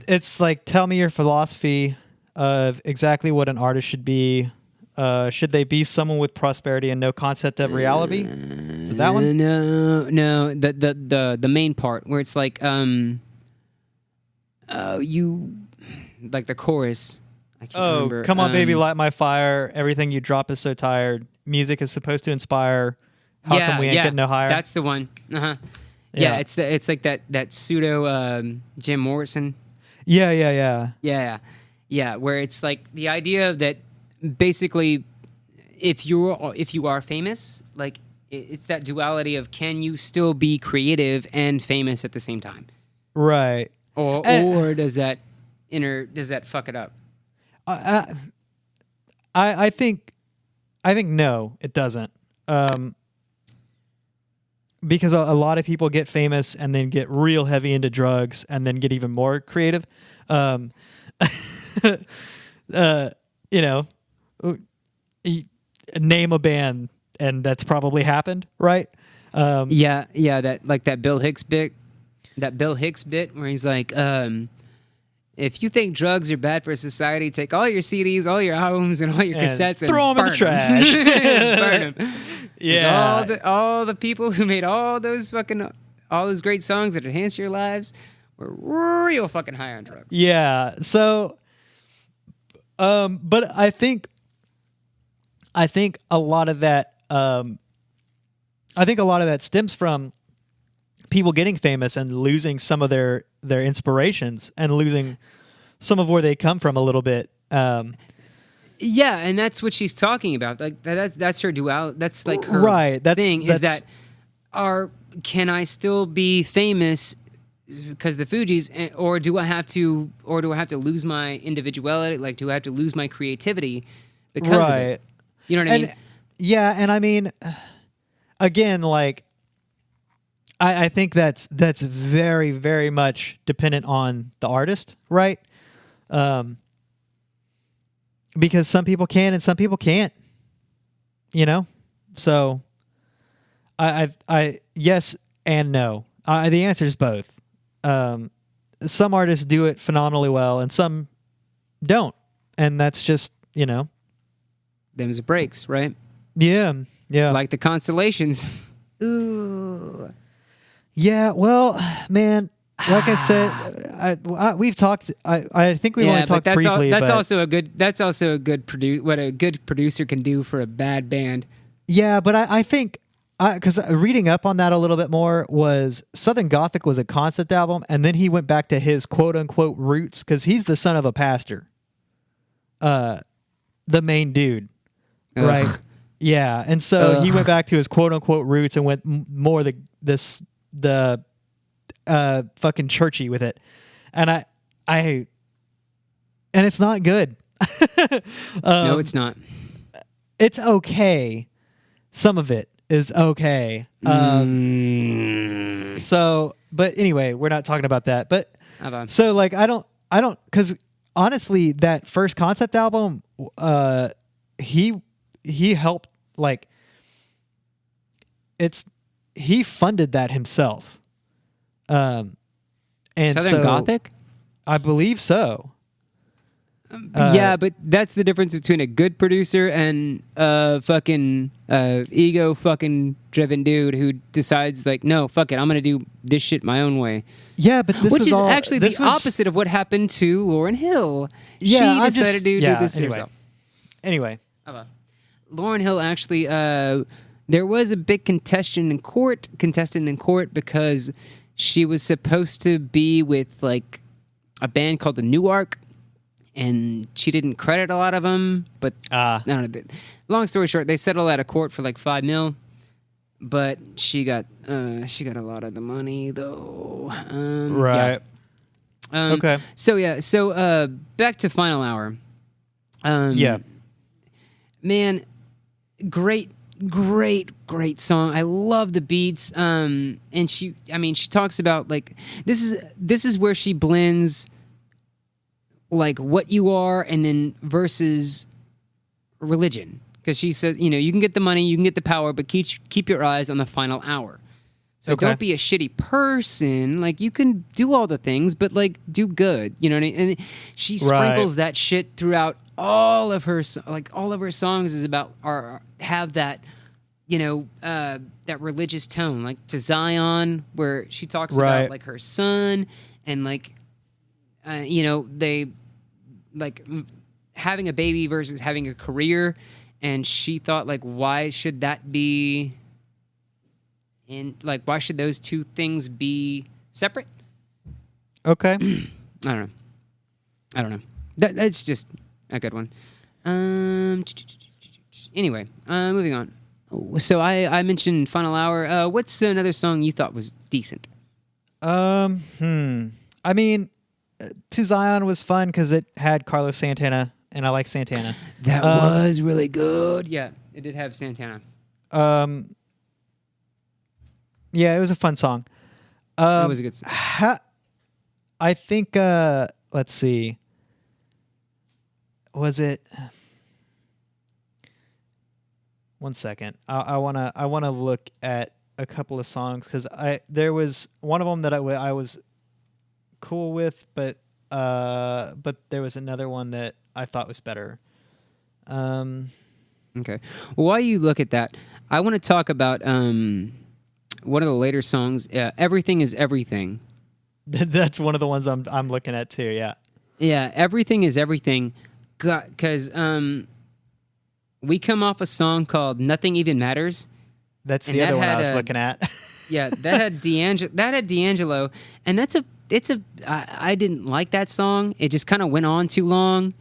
it's like, tell me your philosophy of exactly what an artist should be. Should they be someone with prosperity and no concept of reality? Is it that one? No. The main part where it's like you like the chorus. I can't remember. Come on, baby, light my fire. Everything you drop is so tired. Music is supposed to inspire. How come we ain't getting no higher? That's the one. Yeah, it's like that pseudo Jim Morrison. Yeah. Where it's like the idea that basically, if you are famous, like it's that duality of can you still be creative and famous at the same time, right? Or does that fuck it up? I think no, it doesn't. Because a lot of people get famous and then get real heavy into drugs and then get even more creative. Name a band, and that's probably happened, right? That Bill Hicks bit. That Bill Hicks bit where he's like, if you think drugs are bad for society, take all your CDs, all your albums, and all your cassettes and throw them in the trash. Burn them. Yeah. All the people who made all those great songs that enhance your lives were real fucking high on drugs. Yeah. So, but I think a lot of that. I think a lot of that stems from people getting famous and losing some of their inspirations and losing some of where they come from a little bit. Yeah, and that's what she's talking about. Like that's her duality. That's like her right. Can I still be famous because the Fugees, or do I have to lose my individuality? Like, do I have to lose my creativity because of it? You know what I mean? Yeah, and I mean, again, like, I think that's very, very much dependent on the artist, right? Because some people can and some people can't, you know? So I yes and no. The answer is both. Some artists do it phenomenally well and some don't. And that's just, you know. Them's the breaks, right? Yeah. Yeah. Like the Constellations. Ooh. Yeah, well, man, like I said, we've talked. I think we only talked briefly. That's also a good. That's also a good what a good producer can do for a bad band. Yeah, but I think because reading up on that a little bit more was Southern Gothic was a concept album, and then he went back to his quote unquote roots because he's the son of a pastor. The main dude, right? Yeah, and so he went back to his quote unquote roots and went more the fucking churchy with it, and and it's not good. No, it's not. It's okay. Some of it is okay. So, but anyway, we're not talking about that. But so, like, I don't, because honestly, that first concept album, he helped, like, he funded that himself. And Southern Gothic? I believe so. Yeah, but that's the difference between a good producer and a fucking ego fucking driven dude who decides, like, no, fuck it, I'm gonna do this shit my own way. Yeah, but this which was is actually the opposite of what happened to Lauryn Hill. Yeah, she decided to do this anyway. herself. Anyway, Lauryn Hill actually, there was a big contestant in court because she was supposed to be with, like, a band called the New Ark. And she didn't credit a lot of them, but I don't know. Long story short, they settled out of court for like $5 million, but she got a lot of the money though. Right. Yeah. Okay. So back to Final Hour. Yeah. Man, great song. I love the beats. And she talks about, like, this is where she blends, like, what you are and then versus religion, because she says, you know, you can get the money, you can get the power, but keep your eyes on the final hour. So don't be a shitty person. Like, you can do all the things, but, like, do good. You know what I mean? And she sprinkles that shit throughout all of her, like, all of her songs is about, or have that, you know, that religious tone, like to Zion, where she talks about, like, her son and, like, you know, they, like, having a baby versus having a career, and she thought, like, why should that be why should those two things be separate? Okay. I don't know. That's just a good one. Anyway, moving on. So I mentioned Final Hour. What's another song you thought was decent? I mean, To Zion was fun because it had Carlos Santana, and I like Santana. That was really good. Yeah, it did have Santana. Yeah, it was a fun song. It was a good song. I think, let's see. Was it... One second. I wanna look at a couple of songs because there was one of them that I was cool with, but there was another one that I thought was better. Okay. Well, while you look at that, I want to talk about one of the later songs. Everything is Everything. That's one of the ones I'm looking at too. Yeah. Yeah. Everything is Everything, because we come off a song called Nothing Even Matters. That's the other one I was looking at. Yeah, that had D'Angelo, and I didn't like that song. It just kind of went on too long,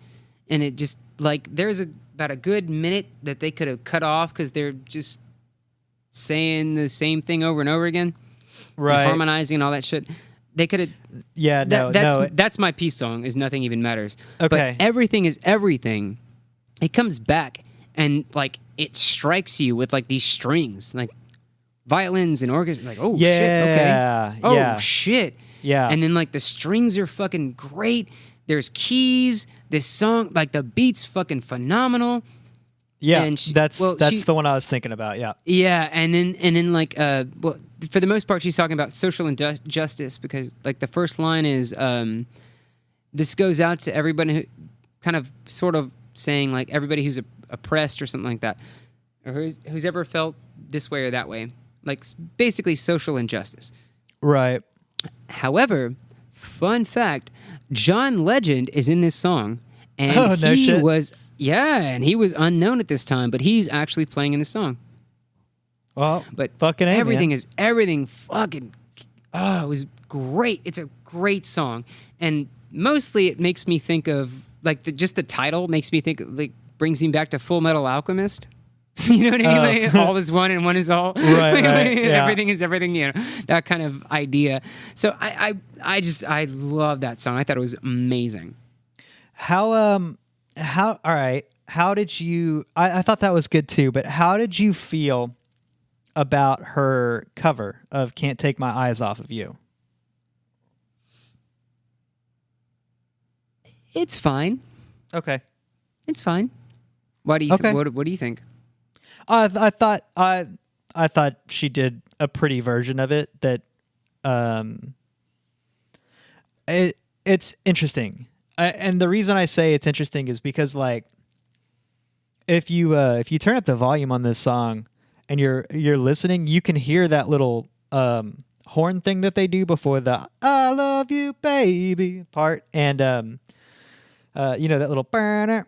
and it just, like, there's about a good minute that they could have cut off because they're just saying the same thing over and over again, right? And harmonizing and all that shit. They could have. Yeah, no, That's my peace song. Is Nothing Even Matters. Okay. But Everything Is Everything. It comes back and like it strikes you with like these strings, like violins and orchestra. Like, oh shit, okay. Oh yeah. shit. Yeah. And then like the strings are fucking great. There's keys. This song, like the beat's fucking phenomenal. Yeah, And that's the one I was thinking about. Yeah. Yeah, and then like well, for the most part, she's talking about social injustice because like the first line is this goes out to everybody who kind of sort of saying like everybody who's oppressed or something like that, or who's ever felt this way or that way, like basically social injustice. Right. However, fun fact, John Legend is in this song, and no he shit. was. Yeah, and he was unknown at this time, but he's actually playing in the song. Well, But fucking A, everything man. is everything fucking. Oh, it was great. It's a great song, and mostly it makes me think of like just the title makes me think like brings me back to Full Metal Alchemist. You know what I mean? Like, all is one and one is all. Right, yeah. Everything is everything. You know, that kind of idea. So I love that song. I thought it was amazing. How all right, how did you I thought that was good too, but how did you feel about her cover of Can't Take My Eyes Off of You? It's fine. Okay. It's fine. Why do you Okay. what do you think? I thought she did a pretty version of it that it's interesting. And the reason I say it's interesting is because like if you turn up the volume on this song and you're listening, you can hear that little horn thing that they do before the "I love you, baby" part, and you know that little burner.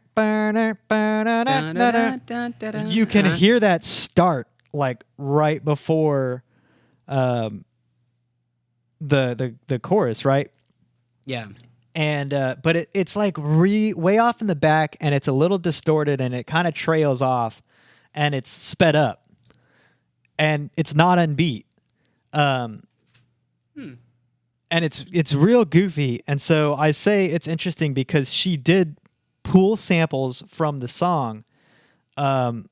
You can hear that start like right before the chorus, right? Yeah. And but it's like way off in the back, and it's a little distorted, and it kind of trails off, and it's sped up, and it's not unbeat, and it's real goofy. And so I say it's interesting because she did pull samples from the song, but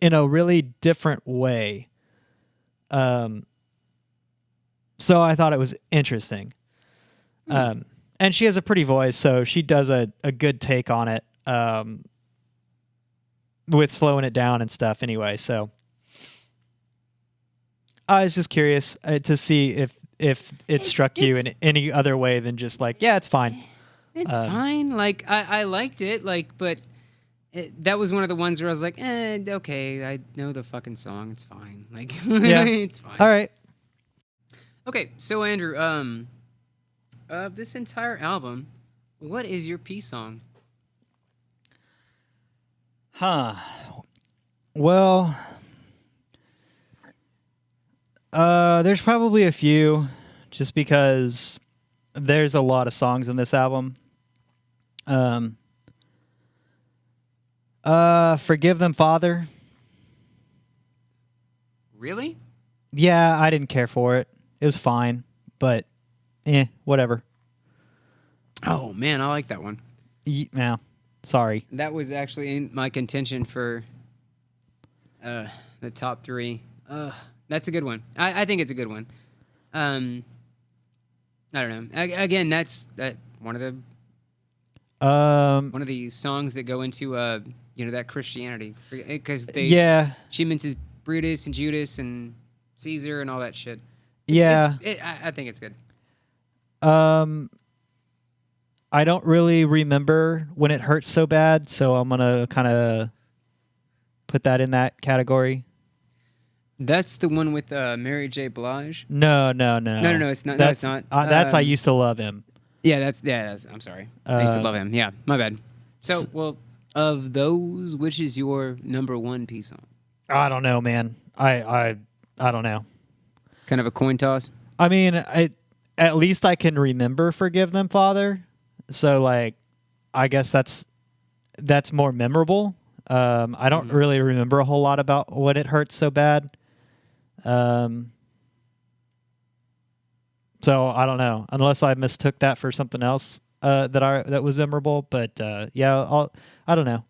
in a really different way. So I thought it was interesting. And she has a pretty voice, so she does a good take on it, with slowing it down and stuff anyway. So I was just curious to see if it struck you in any other way than just like, yeah, it's fine. It's fine. Like I liked it. Like, but that was one of the ones where I was like, okay, I know the fucking song. It's fine. Like, Yeah, it's fine. All right. Okay, so Andrew, of this entire album, what is your peace song? Well, there's probably a few, just because there's a lot of songs in this album. Forgive Them, Father. Really? Yeah, I didn't care for it. It was fine, but whatever. Oh man, I like that one. Yeah, sorry. That was actually in my contention for the top 3. That's a good one. I think it's a good one. I don't know. Again, that's one of the songs that go into that Christianity, because she mentions Brutus and Judas and Caesar and all that shit. I think it's good. I don't really remember When It Hurts So Bad, so I'm gonna kind of put that in that category. That's the one with Mary J. Blige. No. No, it's not. That's, no, it's not. That's I Used to Love Him. Yeah, that's. I'm sorry. I used to love him. Yeah, my bad. So, well, of those, which is your number 1 peace song? I don't know, man. I don't know. Kind of a coin toss. I mean, at least I can remember Forgive Them, Father. So, like, I guess that's more memorable. I don't really remember a whole lot about When It Hurts So Bad. So I don't know, unless I mistook that for something else that was memorable. But I don't know.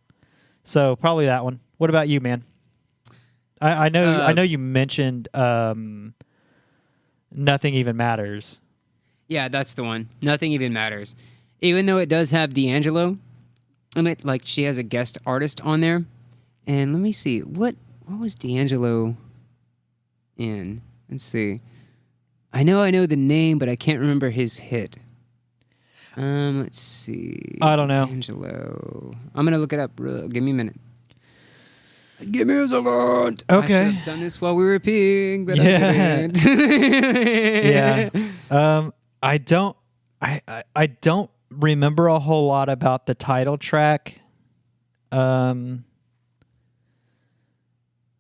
So probably that one. What about you, man? I know you mentioned Nothing Even Matters. Yeah, that's the one. Nothing Even Matters. Even though it does have D'Angelo on it, like she has a guest artist on there. And let me see, what was D'Angelo in? Let's see. I know the name, but I can't remember his hit. Let's see. I don't know. D'Angelo. I'm gonna look it up. Give me a minute. Give me a second. Okay. I should have done this while we were peeing, but Yeah. I didn't. Yeah. I don't remember a whole lot about the title track.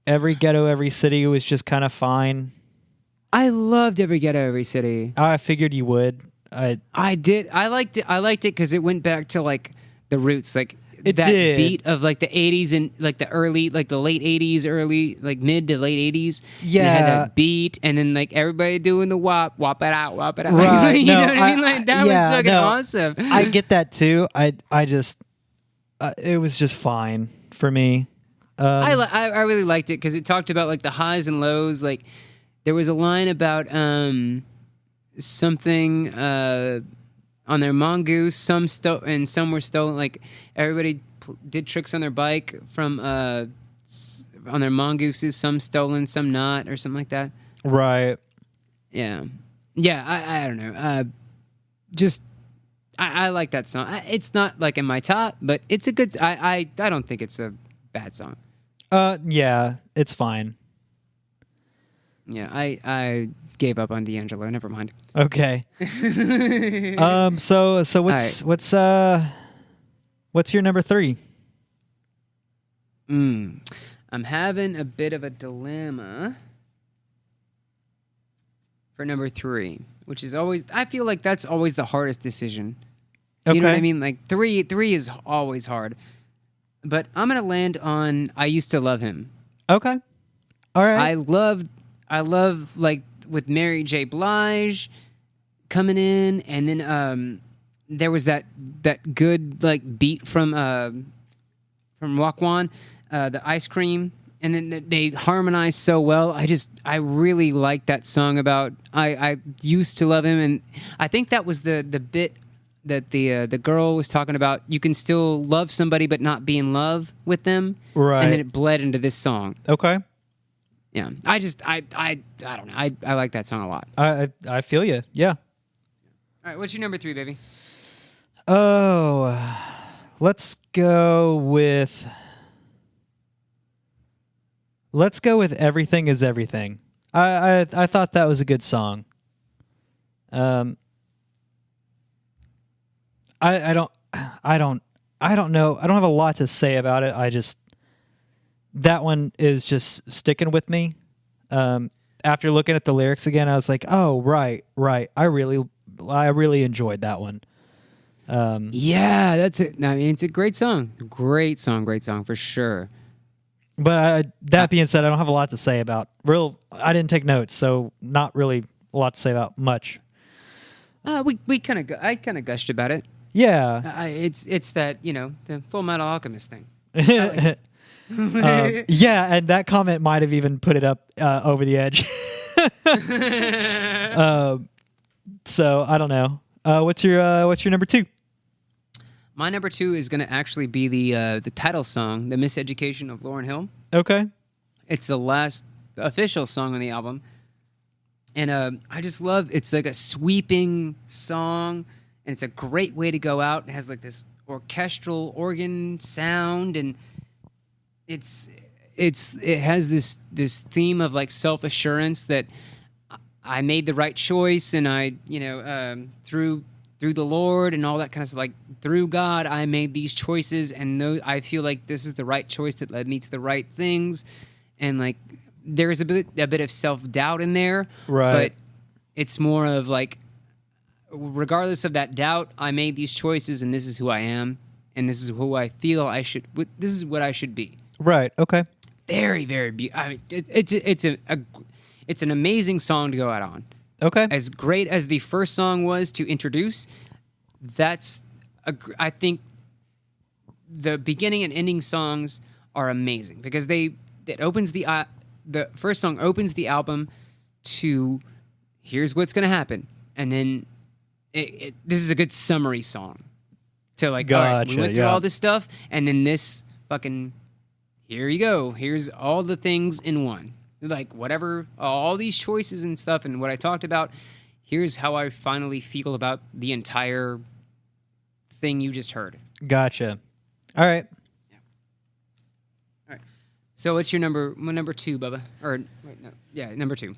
Every Ghetto, Every City was just kind of fine. I loved Every Ghetto, Every City. I figured you would. I did. I liked it. I liked it because it went back to like the roots, like It that did. beat of like the '80s and like the late '80s, early mid to late '80s. Yeah. And it had that beat, and then like everybody doing the wop it out. Right. You No, know what I mean? Like that was fucking awesome. I get that too. I just it was just fine for me. I really liked it because it talked about like the highs and lows. Like there was a line about something on their mongoose, some were stolen. Like everybody did tricks on their bike from on their mongooses, some stolen, some not, or something like that. Right. Yeah. I don't know. I like that song. It's not like in my top, but it's a good. I don't think it's a bad song. Yeah, it's fine. Yeah, I gave up on D'Angelo. Never mind. Okay. So what's your number 3? I'm having a bit of a dilemma for number 3, which is always. I feel like that's always the hardest decision. Okay. You know what I mean? Like three is always hard. But I'm gonna land on "I Used to Love Him." Okay. All right. I love like with Mary J. Blige coming in, and then there was that good like beat from Walk One, the ice cream, and then they harmonized so well. I really like that song about I used to love him, and I think that was the bit that the girl was talking about. You can still love somebody but not be in love with them, Right. And then it bled into this song. Okay. Yeah, I don't know. I like that song a lot. I feel you. Yeah. All right, what's your number 3, baby? Oh, let's go with Everything Is Everything. I thought that was a good song. I don't know. I don't have a lot to say about it. That one is just sticking with me. After looking at the lyrics again, I was like, oh, right. I really enjoyed that one. Yeah, that's it. I mean, it's a great song. Great song for sure. But that being said, I don't have a lot to say about I didn't take notes, so not really a lot to say about much. I kind of gushed about it. Yeah. It's that, the Full Metal Alchemist thing. Yeah, and that comment might have even put it up over the edge. So I don't know. What's your number 2? My number 2 is going to actually be the title song, "The Miseducation of Lauryn Hill." Okay. It's the last official song on the album, and I just love. It's like a sweeping song, and it's a great way to go out. It has like this orchestral organ sound, and it has this theme of like self-assurance that I made the right choice, and I through the Lord and all that kind of stuff, like through God I made these choices, and I feel like this is the right choice that led me to the right things, and like there's a bit of self-doubt in there, right? But it's more of like, regardless of that doubt, I made these choices, and this is who I am, and this is who I feel I should. This is what I should be. Right. Okay. Very, very beautiful. I mean, it's an amazing song to go out on. Okay. As great as the first song was to introduce, I think the beginning and ending songs are amazing because it opens the first song opens the album to here's what's going to happen, and then this is a good summary song to like, all right, we went through all this stuff, and then this fucking, here you go, here's all the things in one, like whatever, all these choices and stuff and what I talked about, here's how I finally feel about the entire thing you just heard. Gotcha. All right. All right. So what's your number two, Bubba? Or wait, no. Yeah, number two.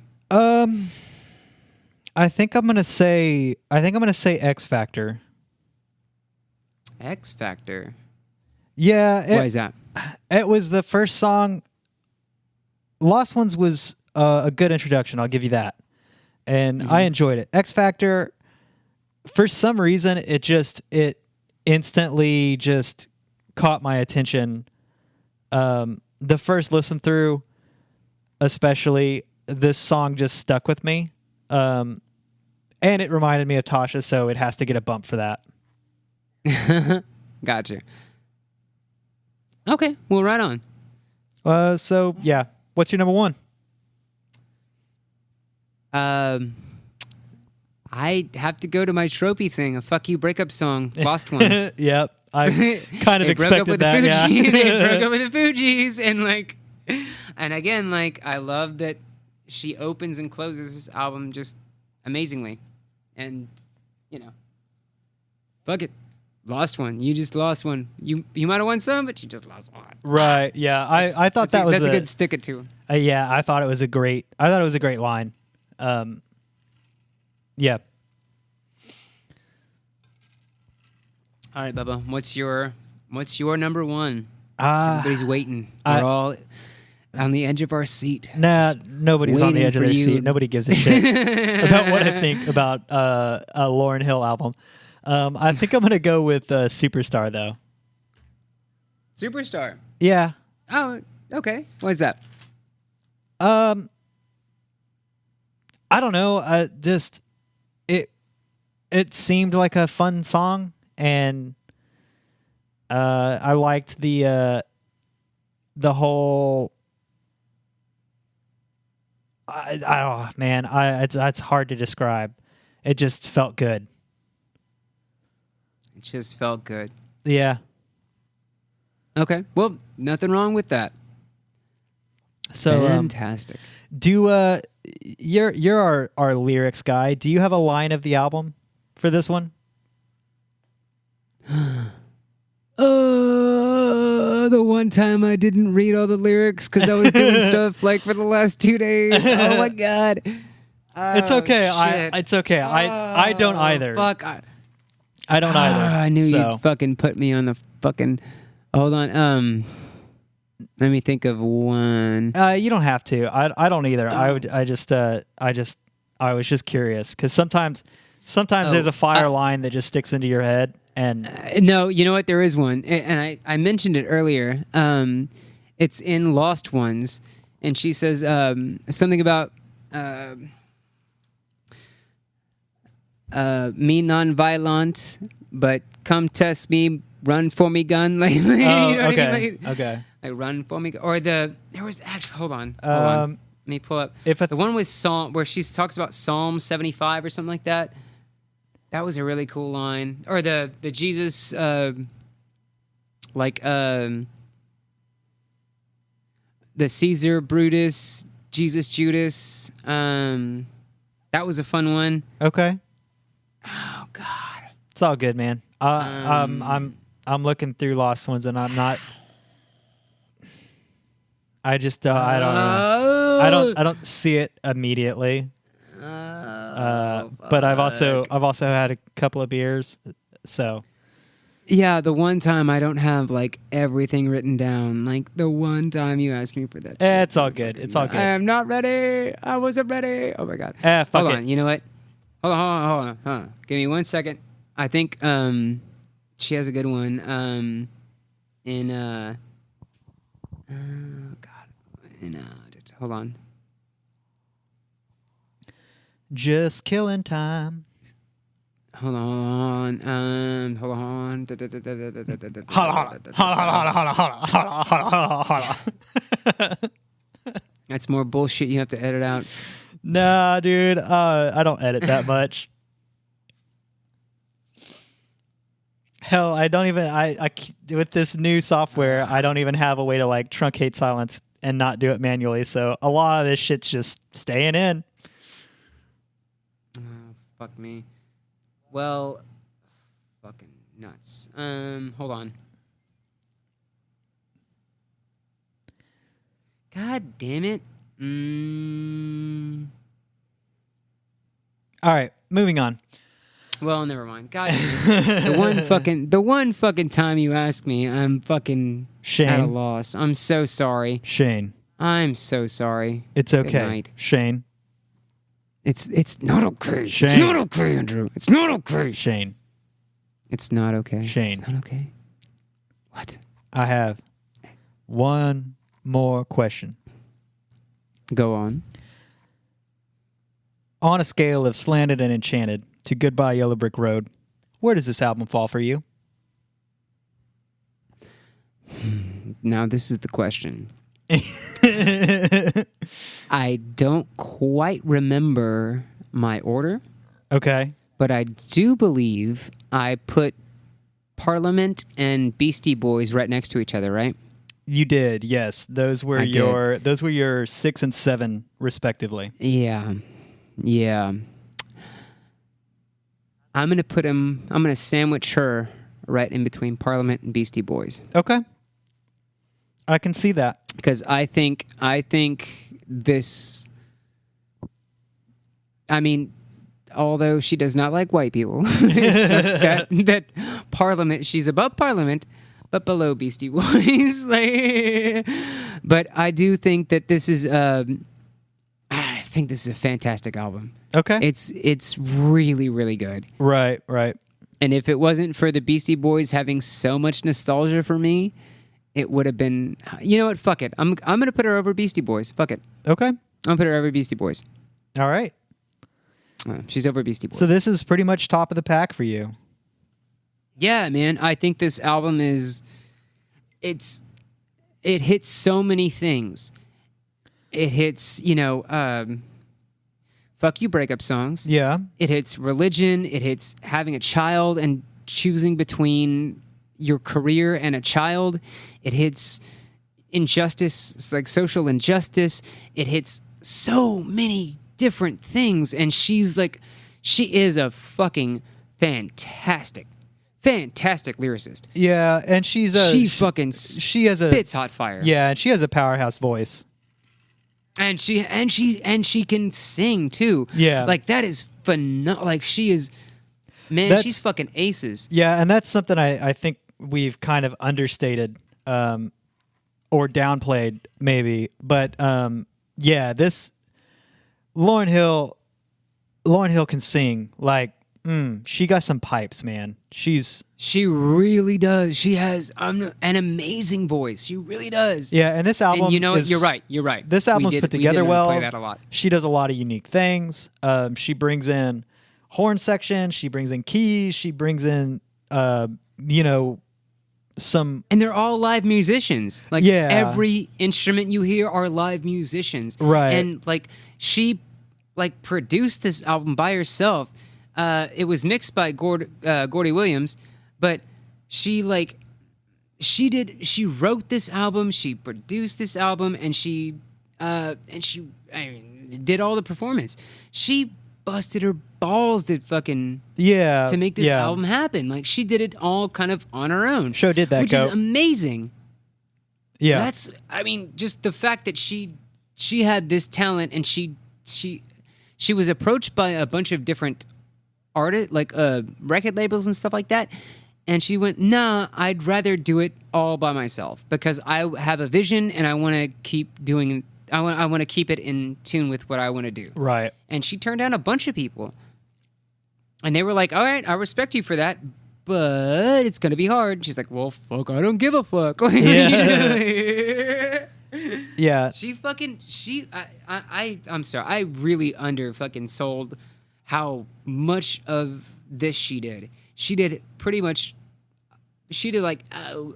I think I'm gonna say X Factor. X Factor. Yeah. Why is that? It was the first song. Lost Ones was a good introduction. I'll give you that, and I enjoyed it. X Factor, for some reason, it instantly just caught my attention. The first listen through, especially, this song just stuck with me. And it reminded me of Tasha, so it has to get a bump for that. Gotcha. Okay, well, right on. So yeah, what's your number one? I have to go to my trophy thing, a fuck you breakup song, Lost Ones. Yep, I kind of they broke up expected with that. The Fugees. Yeah. They broke up with the Fugees, and again, like, I love that she opens and closes this album just amazingly, and fuck it, lost one. You just lost one. You might have won some, but you just lost one. Right? Yeah, I thought that's a good stick it to. Yeah, I thought it was a great line. Yeah. All right, Bubba. What's your number one? Everybody's waiting. We're all on the edge of our seat. Nah, nobody's on the edge of their seat. Nobody gives a shit about what I think about a Lauryn Hill album. I think I'm gonna go with Superstar though. Superstar. Yeah. Oh, okay. Why is that? I don't know. It seemed like a fun song, and I liked the whole. It's hard to describe. It just felt good. It just felt good. Yeah. Okay. Well, nothing wrong with that. So fantastic. You're our lyrics guy. Do you have a line of the album for this one? The one time I didn't read all the lyrics because I was doing stuff like for the last 2 days. Oh my god. It's okay. Shit. It's okay. I don't either. Fuck. I don't either. I knew you'd fucking put me on the fucking. Hold on. Let me think of one. You don't have to. I don't either. I was just curious because sometimes there's a fire line that just sticks into your head. And no, you know what? There is one, and I mentioned it earlier. It's in Lost Ones, and she says something about me non-violent, but come test me, run for me, gun. Like, you know okay, what I mean? okay. Like run for me, or there was actually. Hold on. Let me pull up. The one with Psalm where she talks about Psalm 75 or something like that. That was a really cool line. Or the Jesus, the Caesar, Brutus, Jesus, Judas. That was a fun one. Okay. Oh God. It's all good, man. I'm looking through Lost Ones, and I'm not. I just I don't see it immediately. But I've also had a couple of beers, so. Yeah, the one time I don't have like everything written down. Like the one time you asked me for that. It's all good. It's all good. I am not ready. I wasn't ready. Oh my god. Fuck hold it. on. You know what? Hold on. Give me 1 second. I think she has a good one. Hold on. Just killing time. Hold on. Hold on. That's more bullshit you have to edit out. Nah, dude. I don't edit that much. Hell, I don't even. I with this new software, I don't even have a way to like truncate silence and not do it manually. So a lot of this shit's just staying in. Oh, fuck me. Well, fucking nuts. Hold on. God damn it. All right, moving on. Well, never mind. God damn it. The one fucking time you ask me, I'm fucking Shane. at a loss. I'm so sorry. Shane. I'm so sorry. It's Good okay. night. Shane. It's not okay. Shane. It's not okay, Andrew. It's not okay. Shane. It's not okay. Shane. It's not okay. What? I have one more question. Go on. On a scale of Slanted and Enchanted to Goodbye Yellow Brick Road, where does this album fall for you? Now this is the question. I don't quite remember my order. Okay. But I do believe I put Parliament and Beastie Boys right next to each other, right? You did, yes. Those were your 6 and 7 respectively. Yeah. I'm gonna sandwich her right in between Parliament and Beastie Boys. Okay. I can see that. Because I think this, I mean, although she does not like white people, it sucks that Parliament, she's above Parliament, but below Beastie Boys. But I do think that this is, I think this is a fantastic album. Okay. It's really, really good. Right. And if it wasn't for the Beastie Boys having so much nostalgia for me, it would have been, you know what? Fuck it. I'm going to put her over Beastie Boys. Fuck it. Okay. I'm going to put her over Beastie Boys. All right. She's over Beastie Boys. So this is pretty much top of the pack for you. Yeah, man. I think this album it hits so many things. It hits, fuck you breakup songs. Yeah. It hits religion. It hits having a child and choosing between your career and a child. It hits injustice, like social injustice. It hits so many different things. And she is a fucking fantastic lyricist. Yeah, and she has a spits hot fire. Yeah, and she has a powerhouse voice. And she can sing too. Yeah. Like that is phenomenal. Like she is, man, she's fucking aces. Yeah, and that's something I think we've kind of understated or downplayed maybe. But yeah, this Lauryn Hill can sing. Like, she got some pipes, man. She really does. She has an amazing voice. She really does. Yeah, and this album, and you know, you're right. This album's put together well. Play that a lot. She does a lot of unique things. She brings in horn section. She brings in keys. She brings in, some. And they're all live musicians. Like yeah. Every instrument you hear are live musicians. Right. And like she produced this album by herself. It was mixed by Gordy Williams, but she wrote this album, she produced this album, and she did all the performance. She busted her balls to make this album happen. Like she did it all kind of on her own. Sure did that, which is amazing. Yeah. Just the fact that she had this talent and she was approached by a bunch of different artists, like record labels and stuff like that, and she went, nah, I'd rather do it all by myself because I have a vision and I want to keep doing. I want to keep it in tune with what I want to do. Right. And she turned down a bunch of people, and they were like, all right, I respect you for that, but it's gonna be hard. She's like, well, fuck, I don't give a fuck. Yeah. Yeah. I'm sorry. I really under fucking sold how much of this she did. She did like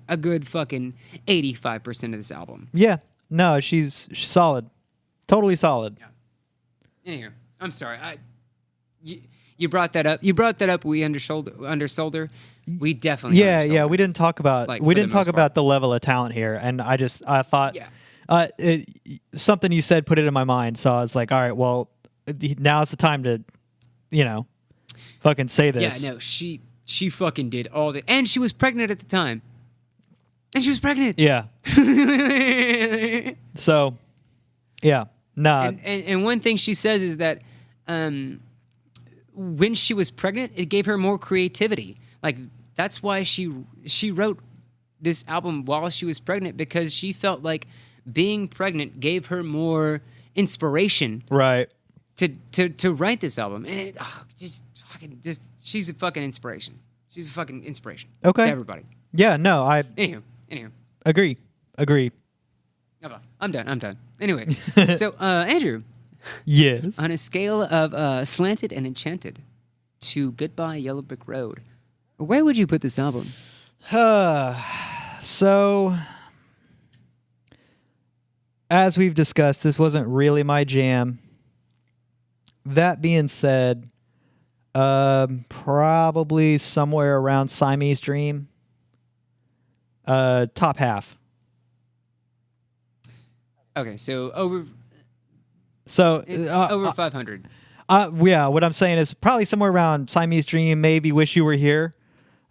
a good fucking 85% of this album. Yeah. No, she's solid. Totally solid. Yeah. Anyway, I'm sorry. You brought that up. You brought that up. We undersold her. We definitely undersold her. We didn't talk about the level of talent here, and I thought something you said put it in my mind, so I was like, all right, well, now's the time to, fucking say this. Yeah, no, she fucking did all the, and she was pregnant at the time. And she was pregnant. Yeah. So, yeah, nah. And one thing she says is that when she was pregnant, it gave her more creativity. Like, that's why she wrote this album while she was pregnant, because she felt like being pregnant gave her more inspiration, right, to write this album. And she's a fucking inspiration. She's a fucking inspiration. Okay. To everybody. Yeah. No. Anywho. Agree. I'm done. Anyway, so Andrew. Yes. On a scale of Slanted and Enchanted to Goodbye Yellow Brick Road, where would you put this album? So, as we've discussed, this wasn't really my jam. That being said, probably somewhere around Siamese Dream. Top half. Okay, so over. So it's over 500. Yeah, what I'm saying is probably somewhere around Siamese Dream, maybe Wish You Were Here.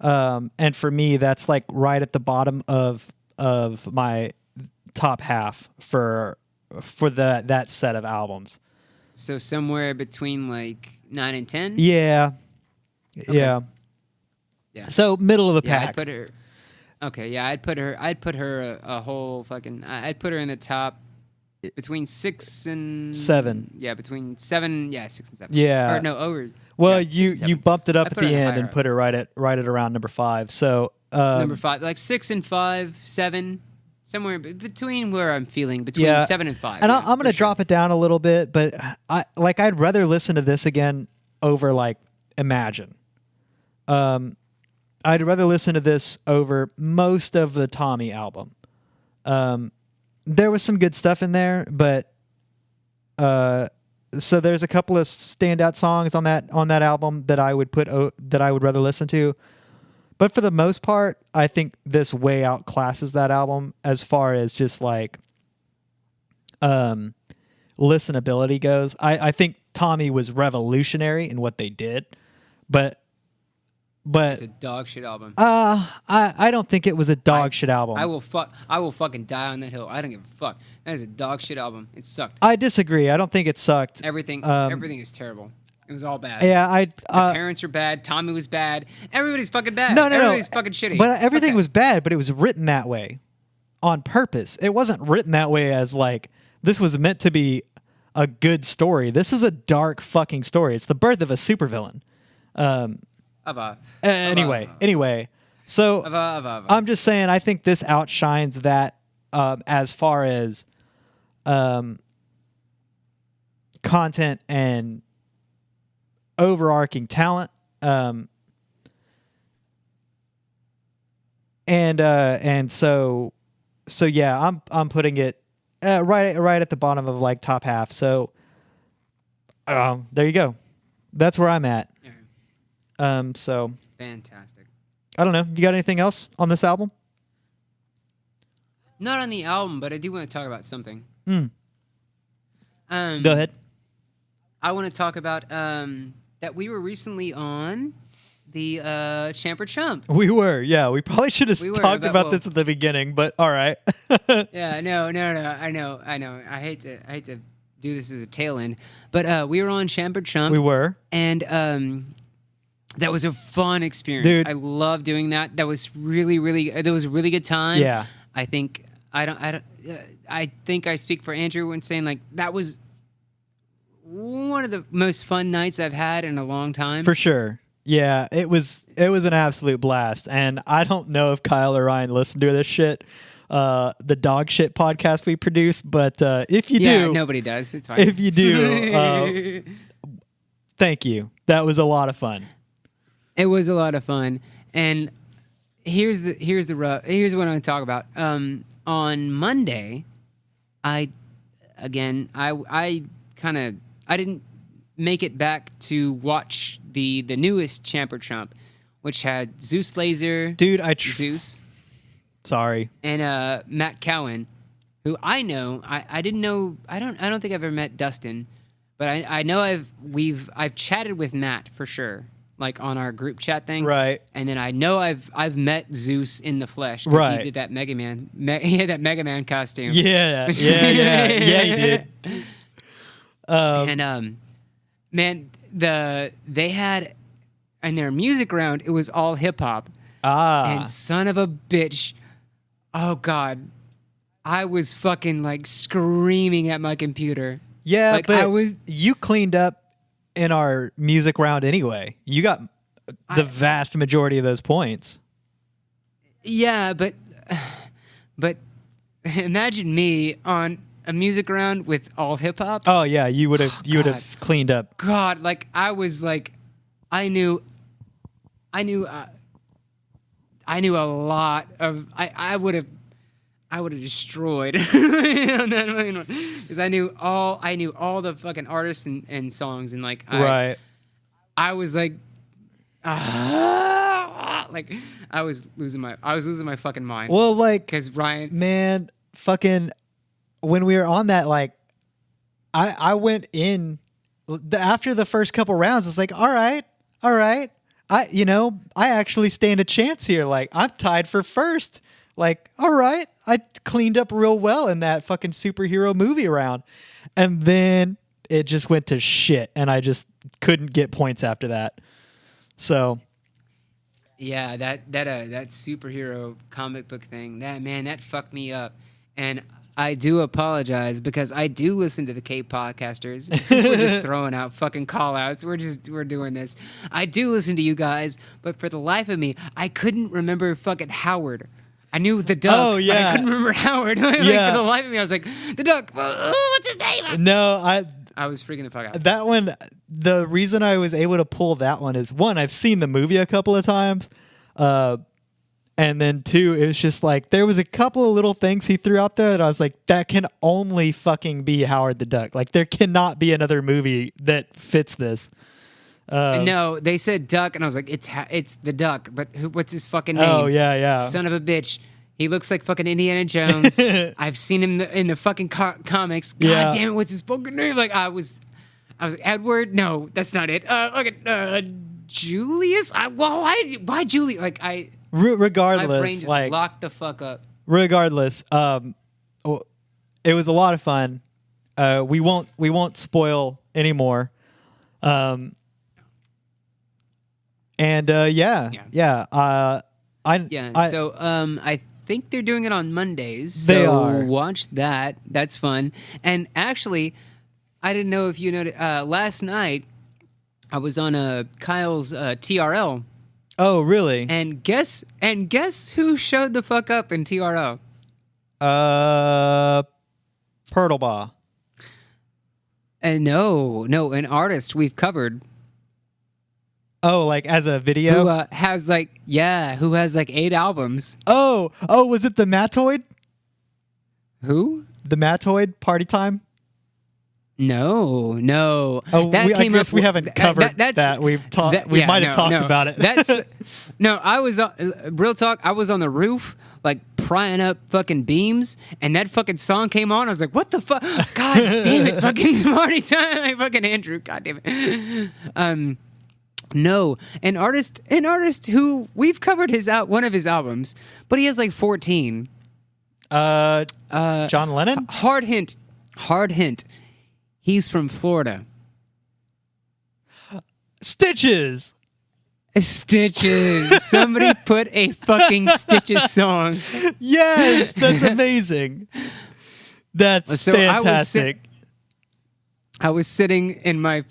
And for me, that's like right at the bottom of my top half for that set of albums. So somewhere between like 9 and 10? Yeah. Okay. Yeah. So middle of the pack. I'd put her. Okay, yeah, I'd put her a whole fucking. I'd put her in the top between 6 and 7. Yeah, between 7. Yeah, 6 and 7. Yeah. Or no, over. Well, yeah, you bumped it up at her the end higher and put her right at around number 5. So number 5, like 6 and 5, 7, somewhere between where I'm feeling between 7 and 5. And I'm going to drop it down a little bit, but I'd rather listen to this again over like Imagine. I'd rather listen to this over most of the Tommy album. There was some good stuff in there, but so there's a couple of standout songs on that album that I would rather listen to. But for the most part, I think this way outclasses that album as far as just like listenability goes. I think Tommy was revolutionary in what they did, but it's a dog shit album. I don't think it was a dog shit album. I will fucking die on that hill. I don't give a fuck. That is a dog shit album. It sucked. I disagree. I don't think it sucked. Everything is terrible. It was all bad. Yeah, the parents were bad. Tommy was bad. Everybody's fucking bad. No. Everybody's fucking shitty. But everything was bad, but it was written that way on purpose. It wasn't written that way as like this was meant to be a good story. This is a dark fucking story. It's the birth of a supervillain. Anyway, so I'm just saying I think this outshines that as far as content and overarching talent, and so yeah, I'm putting it right at the bottom of like top half. So there you go. That's where I'm at. So fantastic. I don't know. You got anything else on this album? Not on the album, but I do want to talk about something. Go ahead. I want to talk about that we were recently on the Champ or Chump. We were, yeah. We probably should have talked about this at the beginning, but all right. Yeah, no. I know. I hate to do this as a tail end, but we were on Champ or Chump. We were, and that was a fun experience. Dude. I love doing that. That was really, really. That was a really good time. Yeah. I think I think I speak for Andrew when saying like that was one of the most fun nights I've had in a long time. For sure. Yeah, it was an absolute blast, and I don't know if Kyle or Ryan listened to this shit, the dog shit podcast we produce. But if you Yeah, do, nobody does. It's fine. if you do, thank you. That was a lot of fun. It was a lot of fun, and here's what I'm going to talk about. On Monday, I didn't make it back to watch the newest Champer Trump, which had Zeus Laser, Dude, Zeus, sorry, and Matt Cowan, who I know. I didn't know. I don't think I've ever met Dustin, but I know I've chatted with Matt for sure, like on our group chat thing, right? And then I know I've met Zeus in the flesh, 'cause right? He did that Mega Man. He had that Mega Man costume. Yeah, yeah, he did. And man, they had in their music round, it was all hip hop. And son of a bitch, oh god, I was fucking like screaming at my computer. Yeah, like, but you cleaned up in our music round anyway. You got the vast majority of those points. Yeah, but imagine me on a music round with all hip hop. Oh yeah, you would have cleaned up. God, like I was like, I knew a lot of. I would have destroyed on that one because I knew all the fucking artists and songs and like Right. I was like, like I was losing my fucking mind. Well, like, because Ryan, man, fucking, when we were on that, like, I went in after the first couple rounds. It's like, all right, I actually stand a chance here. Like, I'm tied for first. Like, all right, I cleaned up real well in that fucking superhero movie round, and then it just went to shit, and I just couldn't get points after that. So, yeah, that superhero comic book thing, that fucked me up, and I do apologize because I do listen to the Cape Podcasters. Since we're just throwing out fucking call outs, we're doing this. I do listen to you guys, but for the life of me, I couldn't remember fucking Howard. I knew the duck, oh, yeah. but I couldn't remember Howard. Like, yeah. For the life of me, I was like, the duck, what's his name? No, I was freaking the fuck out. That one, the reason I was able to pull that one is, one, I've seen the movie a couple of times. And then two, it was just like, there was a couple of little things he threw out there that I was like, that can only fucking be Howard the Duck. Like, there cannot be another movie that fits this. No, they said duck, and I was like, it's the duck, but what's his fucking name? Oh, yeah. Son of a bitch. He looks like fucking Indiana Jones. I've seen him in the fucking comics. God damn it, what's his fucking name? Like, I was like, Edward? No, that's not it. Julius? Why Julius? Like, regardless, my brain just like, locked the fuck up. Regardless, it was a lot of fun. We won't spoil anymore. I think they're doing it on Mondays. They so are. Watch that. That's fun. And actually, I didn't know if you noticed. Last night, I was on Kyle's TRL. Oh, really? And guess who showed the fuck up in TRL? Purtlebaugh. No, an artist we've covered. Oh, like as a video? Who has like 8 albums. Oh, was it the Mattoid? Who? The Mattoid Party Time? No. Oh, I guess we haven't covered that. We might have talked about it. No, I was real talk. I was on the roof, like prying up fucking beams, and that fucking song came on. I was like, "What the fuck? God damn it, fucking Party Time!" Like, fucking Andrew. God damn it. No, an artist who we've covered one of his albums, but he has like 14. John Lennon? Hard hint. He's from Florida. Stitches. Somebody put a fucking Stitches song. Yes, that's amazing. That's fantastic. I was sitting in my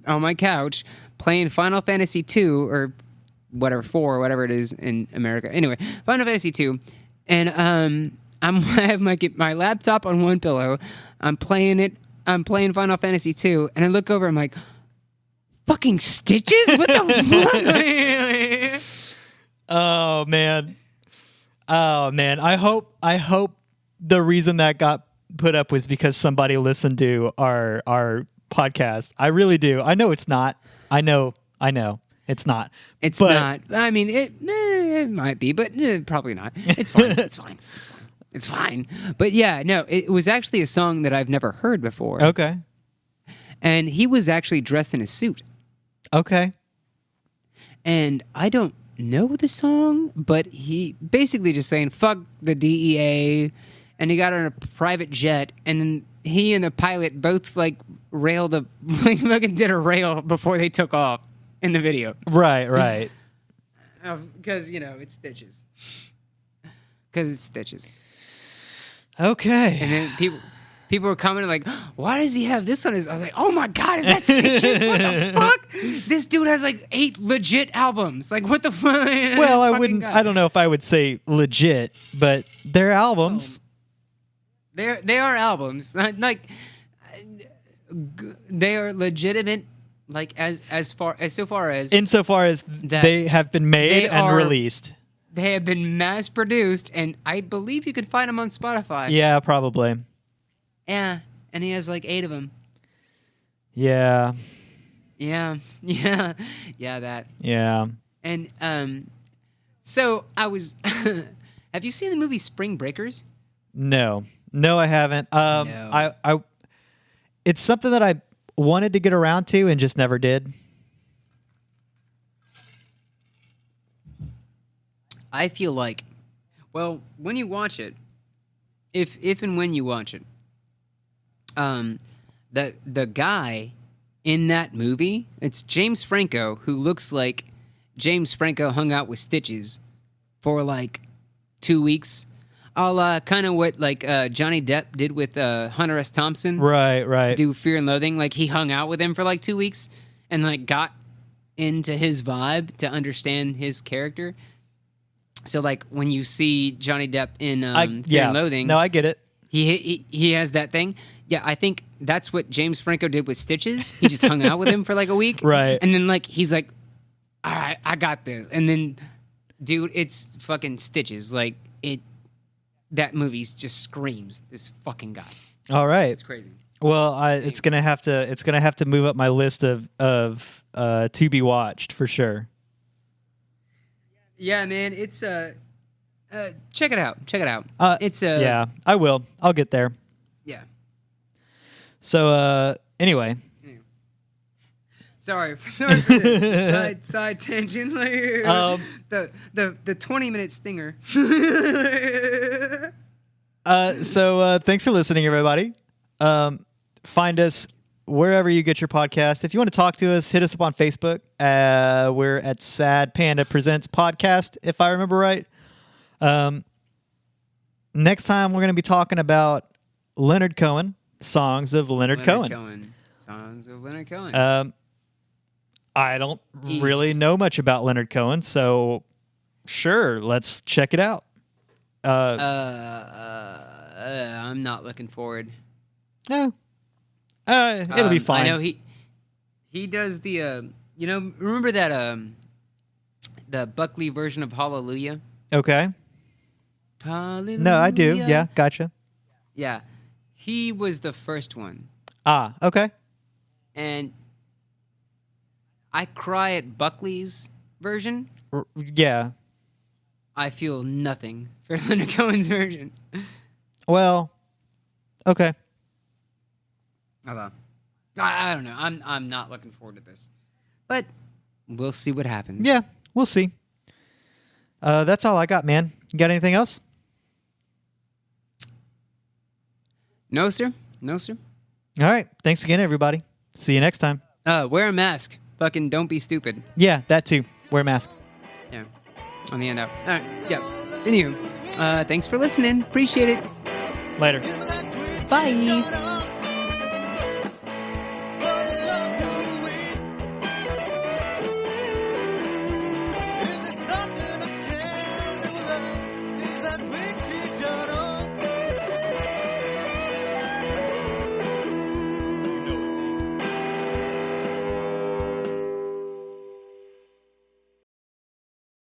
on my couch playing Final Fantasy 2 or whatever 4 or whatever it is in America. Anyway, Final Fantasy 2, and I have my laptop on one pillow. I'm playing it. I'm playing Final Fantasy 2, and I look over. I'm like, fucking Stitches? What the fuck? Oh man. I hope the reason that got put up was because somebody listened to our podcast. I really do. I know it's not. I know it's not. It's not. I mean, it might be, but probably not. It's fine. It's fine. It's fine. It's fine. But yeah, no, it was actually a song that I've never heard before. Okay. And he was actually dressed in a suit. Okay. And I don't know the song, but he basically just saying, fuck the DEA. And he got on a private jet, and then he and the pilot both like fucking did a rail before they took off in the video. Right. Because, it's Stitches. Because it's Stitches. Okay. And then people were commenting like, why does he have this on his... I was like, oh my God, is that Stitches? What the fuck? This dude has like 8 legit albums. Like, what the fuck? Well, I don't know if I would say legit, but they're albums. They are albums. Like, they are legitimate, like, insofar as they have been made and released. They have been mass produced, and I believe you can find them on Spotify. Yeah, probably. Yeah, and he has like 8 of them. Yeah. That. Yeah. And so I was. Have you seen the movie Spring Breakers? No, I haven't. No. I it's something that I wanted to get around to and just never did. I feel like, well, when you watch it, if and when you watch it, the guy in that movie, it's James Franco, who looks like James Franco hung out with Stitches for like 2 weeks. Kind of what like Johnny Depp did with Hunter S. Thompson. Right. To do Fear and Loathing. Like he hung out with him for like 2 weeks and like got into his vibe to understand his character. So like when you see Johnny Depp in Fear and Loathing, no, I get it. He has that thing. Yeah, I think that's what James Franco did with Stitches. He just hung out with him for like a week, right? And then like he's like, "All right, I got this." And then, dude, it's fucking Stitches. Like that movie just screams this fucking guy. All right, it's crazy. Well, it's gonna have to move up my list of to be watched for sure. Yeah, man, it's check it out. It's yeah, I will. I'll get there. Yeah. So anyway. Sorry for the side tangent. Like, the 20-minute stinger. So thanks for listening, everybody. Find us wherever you get your podcast. If you want to talk to us, hit us up on Facebook. We're at Sad Panda Presents Podcast, if I remember right. Next time we're going to be talking about Leonard Cohen, songs of Leonard Cohen. Songs of Leonard Cohen. I don't really know much about Leonard Cohen, so sure, let's check it out. I'm not looking forward. No. It'll be fine. I know he does the remember that the Buckley version of Hallelujah? Okay. Hallelujah. No, I do. Yeah, gotcha. Yeah. He was the first one. Ah, okay. And I cry at Buckley's version. Yeah. I feel nothing for Leonard Cohen's version. Well, okay. I don't know. I'm not looking forward to this. But we'll see what happens. Yeah, we'll see. That's all I got, man. You got anything else? No, sir. All right. Thanks again, everybody. See you next time. Wear a mask. Fucking don't be stupid. Yeah, that too. Wear a mask. Yeah. On the end out. All right. Yeah. Anywho, thanks for listening. Appreciate it. Later. Bye.